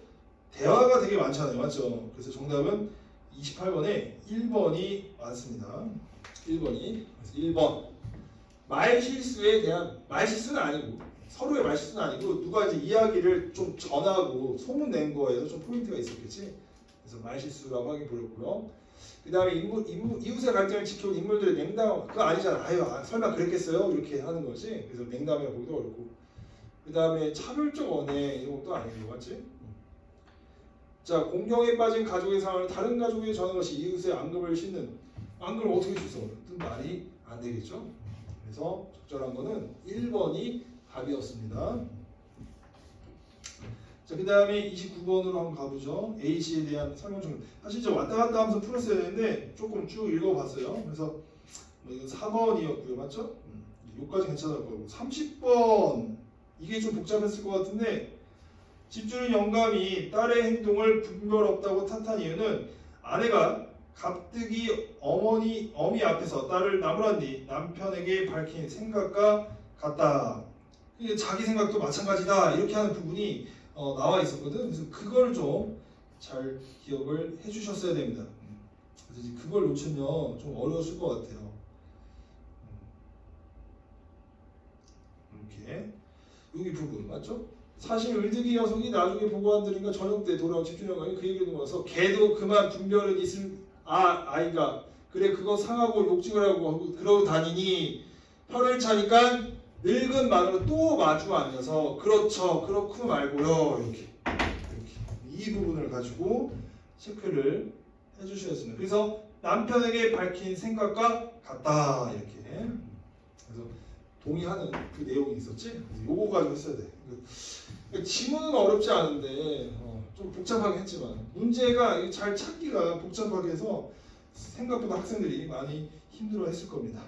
대화가 되게 많잖아요. 맞죠? 그래서 정답은 28번에 1번이 맞습니다. 1번이. 그래서 1번. 말실수에 대한, 말실수는 아니고, 서로의 말실수는 아니고, 누가 이제 이야기를 좀 전하고 소문 낸 거에서 좀 포인트가 있었겠지. 그래서 말실수라고 하긴 보였고요. 그 다음에 이웃의 갈등을 지켜온 인물들의 냉담, 그거 아니잖아. 아유, 설마 그랬겠어요? 이렇게 하는 거지. 그래서 냉담이라고 보기도 어렵고. 그 다음에 차별적 언해, 이런 것도 아니고, 맞지? 자, 공경에 빠진 가족의 상황을 다른 가족에게 전하는 것이 이웃의 앙금을 싣는 앙금을 어떻게 주소? 뜻 말이 안 되겠죠? 그래서 적절한 거는 1번이 답이었습니다. 자, 그 다음에 29번으로 한번 가보죠. H에 대한 설명 중 사실 이제 왔다 갔다 하면서 풀었어야 되는데 조금 쭉 읽어봤어요. 그래서 이건 4번이었고요. 맞죠? 여기까지 괜찮을 거고 30번 이게 좀 복잡했을 것 같은데 집주인 영감이 딸의 행동을 분별 없다고 탓한 이유는 아내가 갑득이 어미 앞에서 딸을 나무란 뒤 남편에게 밝힌 생각과 같다. 자기 생각도 마찬가지다. 이렇게 하는 부분이 나와 있었거든. 그래서 그걸 좀 잘 기억을 해주셨어야 됩니다. 그래서 이제 그걸 놓치면 좀 어려웠을 것 같아요. 이렇게 여기 부분 맞죠? 사실 을득이 녀석이 나중에 보고한들인가 저녁 때 돌아온 집주인 영감이 그 얘기를 모아서 걔도 그만 분별은 있을 아이가 그래 그거 상하고 욕직을 하고 그러고 다니니 혀를 차니까 늙은 마누라 또 마주 앉아서 그렇죠 그렇고 말고요 이렇게 이 부분을 가지고 체크를 해주셨습니다. 그래서 남편에게 밝힌 생각과 같다 이렇게 그래서 동의하는 그 내용이 있었지. 그래서 요거 가지고 했어야 돼. 지문은 어렵지 않은데 좀 복잡하게 했지만 문제가 잘 찾기가 복잡하게 해서 생각보다 학생들이 많이 힘들어했을 겁니다.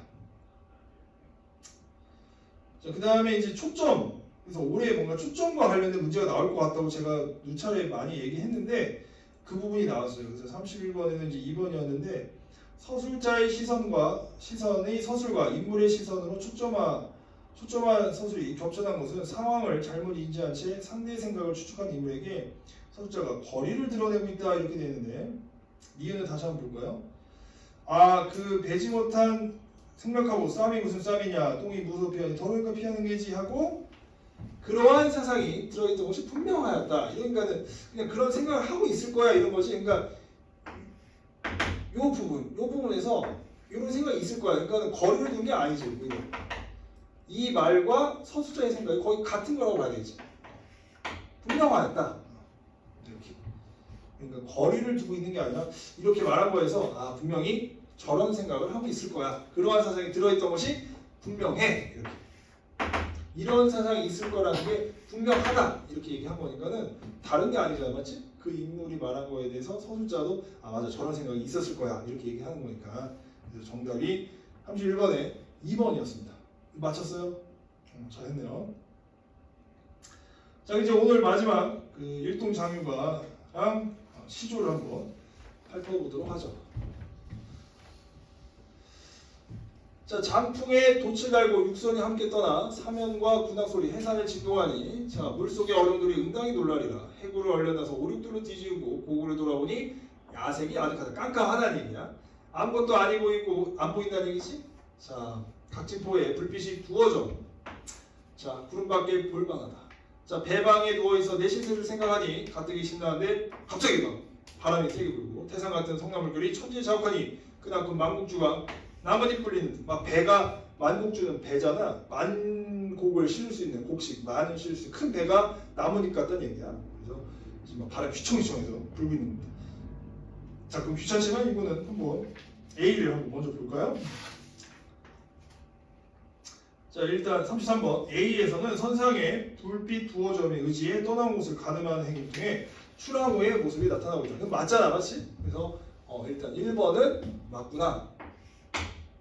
자, 그 다음에 이제 초점. 그래서 올해 뭔가 초점과 관련된 문제가 나올 것 같다고 제가 누차례 많이 얘기했는데 그 부분이 나왔어요. 그래서 31번에는 이제 2번이었는데 서술자의 시선의 서술과 인물의 시선으로 초점화 서술이 겹쳐난 것은 상황을 잘못 인지한 채 상대의 생각을 추측한 인물에게 서술자가 거리를 드러내고 있다 이렇게 되는데 이유는 다시 한번 볼까요? 그 배지 못한 생각하고 쌈이 무슨 쌈이냐 똥이 무엇을 피하니 더러니까 피하는 게지 하고 그러한 사상이 들어있던 것이 분명하였다. 그러니까는 그냥 그런 생각을 하고 있을 거야 이런 것이 그러니까 요 부분에서 이런 생각이 있을 거야. 그러니까 거리를 둔 게 아니지. 오히려. 이 말과 서술자의 생각이 거의 같은 거라고 봐야 되지. 분명하였다. 이렇게. 그러니까 거리를 두고 있는 게 아니라 이렇게 말한 거에서 분명히 저런 생각을 하고 있을 거야. 그러한 사상이 들어있던 것이 분명해. 이렇게. 이런 사상이 있을 거라는 게 분명하다. 이렇게 얘기한 거니까는 다른 게 아니잖아. 맞지? 그 인물이 말한 거에 대해서 서술자도 맞아 저런 생각이 있었을 거야. 이렇게 얘기하는 거니까. 그래서 정답이 31번에 2번이었습니다. 맞췄어요? 잘했네요. 자 이제 오늘 마지막 그 일동장유가랑 시조를 한번 살펴보도록 하죠. 자 장풍에 돛을 달고 육선이 함께 떠나 사면과 군악소리 해산을 진동하니 자 물속의 어룡들이 응당히 놀라리라. 해구를 얼려놔서 오륙들로 뒤지고 고구를 돌아보니 야색이 아득하다. 깜깜하다는 얘기야. 아무것도 안 보인다는 얘기지. 자 각진포에 불빛이 두어져. 자 구름 밖에 볼만하다. 자 배방에 누워있어 내 신세를 생각하니 가뜩이 신나는데 갑자기 막 바람이 세게 불고 태산 같은 성나물결이 천지에 자욱하니 그나큰 만국주가 나뭇잎 불리는 막 배가 만국주는 배잖아. 만곡을 실을 수 있는 곡식 만을 실을 수 있는 큰 배가 나뭇잎 같다는 얘기야. 그래서 지금 막 바람이 휘청휘청해서 불고 있는 겁니다. 자 그럼 귀찮지만 이거는 한번 A를 한번 먼저 볼까요? 자 일단 33번 A에서는 선상에 불빛 두어 점에 의지해 떠난 곳을 가늠하는 행위를 통해 추락 후의 모습이 나타나고 있다. 그럼 맞잖아 맞지? 그래서 일단 1번은 맞구나.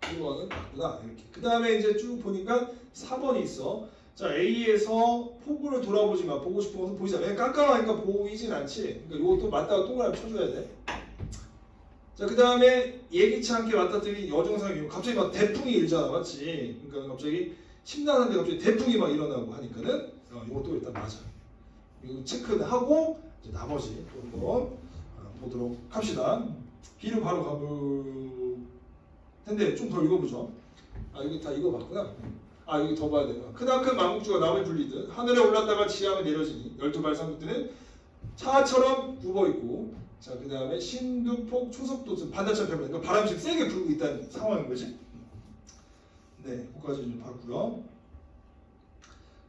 1번은 맞구나 이렇게. 그 다음에 이제 쭉 보니까 4번이 있어. 자 A에서 폭우를 돌아보지만 보고 싶은 것은 보이지 않아. 깜깜하니까 보이진 않지. 그러니까 이것도 맞다가 동그라미 쳐줘야 돼. 자 그 다음에 예기치 않게 맞닥뜨린 여정상이 갑자기 막 대풍이 일잖아 맞지? 그러니까 갑자기 심란한데 갑자기 대풍이 막 일어나고 하니까는 이것도 일단 맞아. 이거 체크를 하고 이제 나머지 또 한번 보도록 합시다. B로 바로 가볼 텐데 좀 더 읽어보죠. 여기 다 이거 맞구나. 여기 더 봐야 돼. 크나큰 만국주가 나무에 불리듯 하늘에 올랐다가 지하에 내려지니 12발상국들은 차처럼 굽어있고 자 그 다음에 신두폭 초석도은 반대편 펴면 그러니까 바람이 지금 세게 불고 있다는 상황인 거지. 네, 거기까지 좀 봤고요.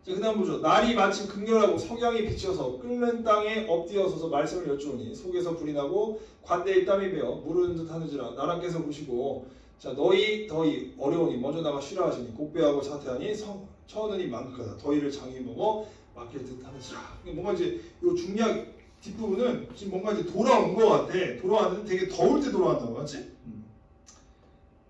자, 그 다음 보죠. 날이 마침 극렬하고 석양이 비쳐서 끓는 땅에 엎드려서서 말씀을 여쭈오니 속에서 불이 나고 관대에 땀이 배어 무르는 듯 하느지라 나라께서 보시고 자 너희 더위 어려우니 먼저 나가 쉬라 하시니 곡배하고 자퇴하니 처하느니 만극하다. 더위를 장이 먹어 맡길 듯 하느지라. 뭔가 이제 요 중략 뒷부분은 지금 뭔가 이제 돌아온 것 같아. 돌아왔는데 되게 더울 때 돌아왔다고 맞지?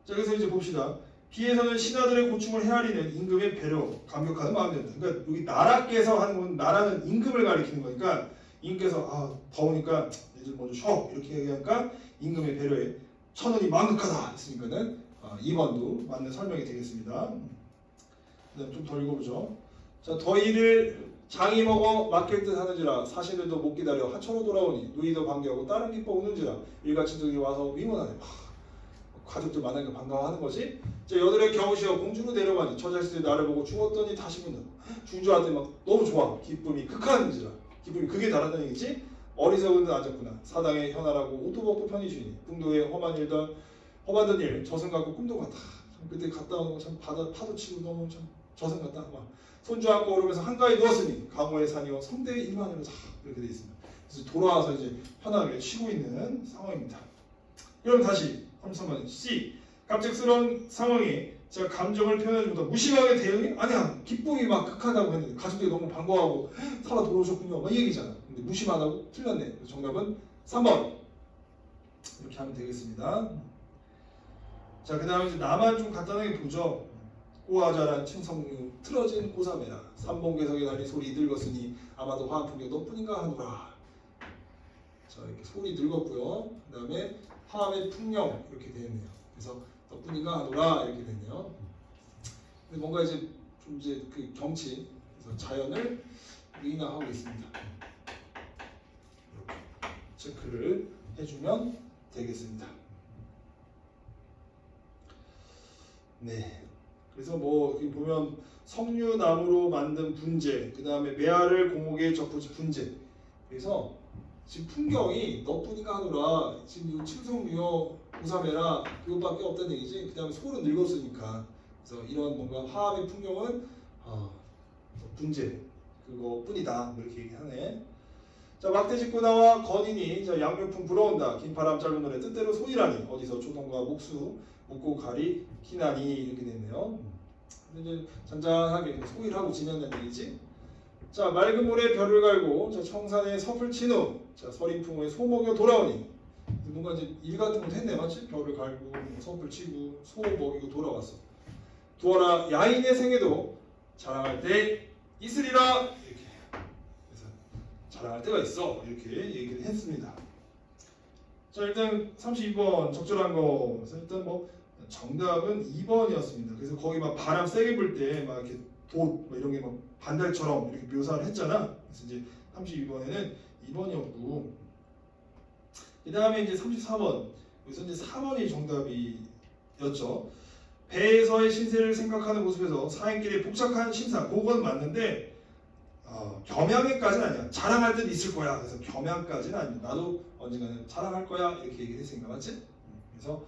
자 그래서 이제 봅시다. 비에서는 신하들의 고충을 헤아리는 임금의 배려, 감격하는 마음이 된다. 그러니까 여기 나라께서 하는 건 나라는 임금을 가리키는 거니까 임금께서 더우니까 이제 먼저 쉬어 이렇게 얘기하니까 임금의 배려에 천원이 만극하다 했으니까는 2번도 맞는 설명이 되겠습니다. 그다음 좀 더 읽어보죠. 자 더위를 장이 먹어 맡길 듯 하는지라 사신들도 못 기다려 하천으로 돌아오니 누이도 반겨하고 다른 기뻐 우는지라 일가친척이 와서 위문하네. 가족들 만나니까 반가워하는 거지. 자 여들의 겨우시어 공주로 내려가니 처자식들이 나를 보고 죽었더니 다시 본다. 중주한테 막 너무 좋아. 기쁨이 극한지라. 기쁨이 극에 달한다는 얘기지. 어리석은 듯 앉았구나. 사당에 현하라고 옷도 벗고 편히 주니 풍도에 험하던 일 저승 같고 꿈도 같다. 그때 갔다 오는 거 참 파도 치고 너무 참 저승 같다. 막 손주 안고 오르면서 한가에 누웠으니 강호의 산이요 성대의 일만으로 다 이렇게 돼 있습니다. 그래서 돌아와서 이제 편하게 쉬고 있는 상황입니다. 그럼 다시 33번 C 갑작스러운 상황에 자, 감정을 표현해줍니다. 무심하게 대응이 아니야. 기쁨이 막 극하다고 했는데 가족들이 너무 반가워하고 살아 돌아오셨군요. 막 이 얘기잖아. 근데 무심하다고 틀렸네. 그래서 정답은 3번. 이렇게 하면 되겠습니다. 자, 그 다음에 이제 나만 좀 간단하게 보죠. 꼬아자란 칭성류 틀어진 고사매라 3번괴석에 달린 소리 늙었으니 아마도 화한풍경 너뿐인가 하노라. 자, 이렇게 소리 늙었고요. 그 다음에 화함의 풍령 이렇게 되었네요. 그래서 너뿐인가 하노라 이렇게 되네요. 근데 뭔가 이제 좀 이제 그 경치, 그래서 자연을 의인화하고 있습니다. 이렇게 체크를 해주면 되겠습니다. 네. 그래서 뭐 여기 보면 석류나무로 만든 분재, 그 다음에 메아를 공옥에 접붙인 분재. 그래서 지금 풍경이 너뿐인가 하노라. 지금 이 칭송유어 고사매라 그것밖에 없다는 얘기지. 그 다음에 소는 늙었으니까. 그래서 이런 뭔가 화합의 풍경은 분재 그거뿐이다. 이렇게 얘기하네. 자, 막대짓고 나와 건인이 자, 양육품 불어온다. 긴바람 짧은 노래 뜻대로 소이라니. 어디서 조동과 목수 묵고 가리 키나니 이렇게 됐네요. 이제 잔잔하게 소위를 하고 지낸다는 얘기지. 자, 맑은 모래 별을 갈고 자, 청산에 섭을 친 후 자, 서린풍에 소 먹여 돌아오니. 뭔가 이제 일 같은 것도 했네, 맞지? 별을 갈고 섭을 치고 소 먹이고 돌아왔어. 두어라 야인의 생애도 자랑할 때 있으리라. 이렇게. 그래서 자랑할 때가 있어. 이렇게 얘기를 했습니다. 자, 일단 32번 적절한 거. 그래서 일단 뭐 정답은 2번이었습니다. 그래서 거기 막 바람 세게 불 때 막 이렇게 돛 이런 게 막 반달처럼 이렇게 묘사를 했잖아. 그래서 이제 32번에는 2번이었고, 그 다음에 이제 34번. 여기서 이제 4번이 정답이었죠. 배에서의 신세를 생각하는 모습에서 사인끼리 복잡한 심사. 그건 맞는데 겸양에까지는 아니야. 자랑할 때도 있을 거야. 그래서 겸양까지는 아니야. 나도 언젠가는 자랑할 거야. 이렇게 얘기를 했으니까 맞지? 그래서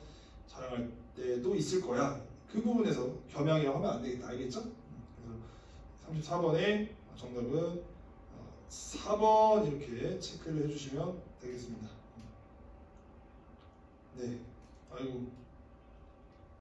자랑할 때도 있을 거야. 그 부분에서 겸양이라고 하면 안 되겠다. 알겠죠? 그래서 34번의 정답은 4번 이렇게 체크를 해주시면 되겠습니다. 네. 아이고.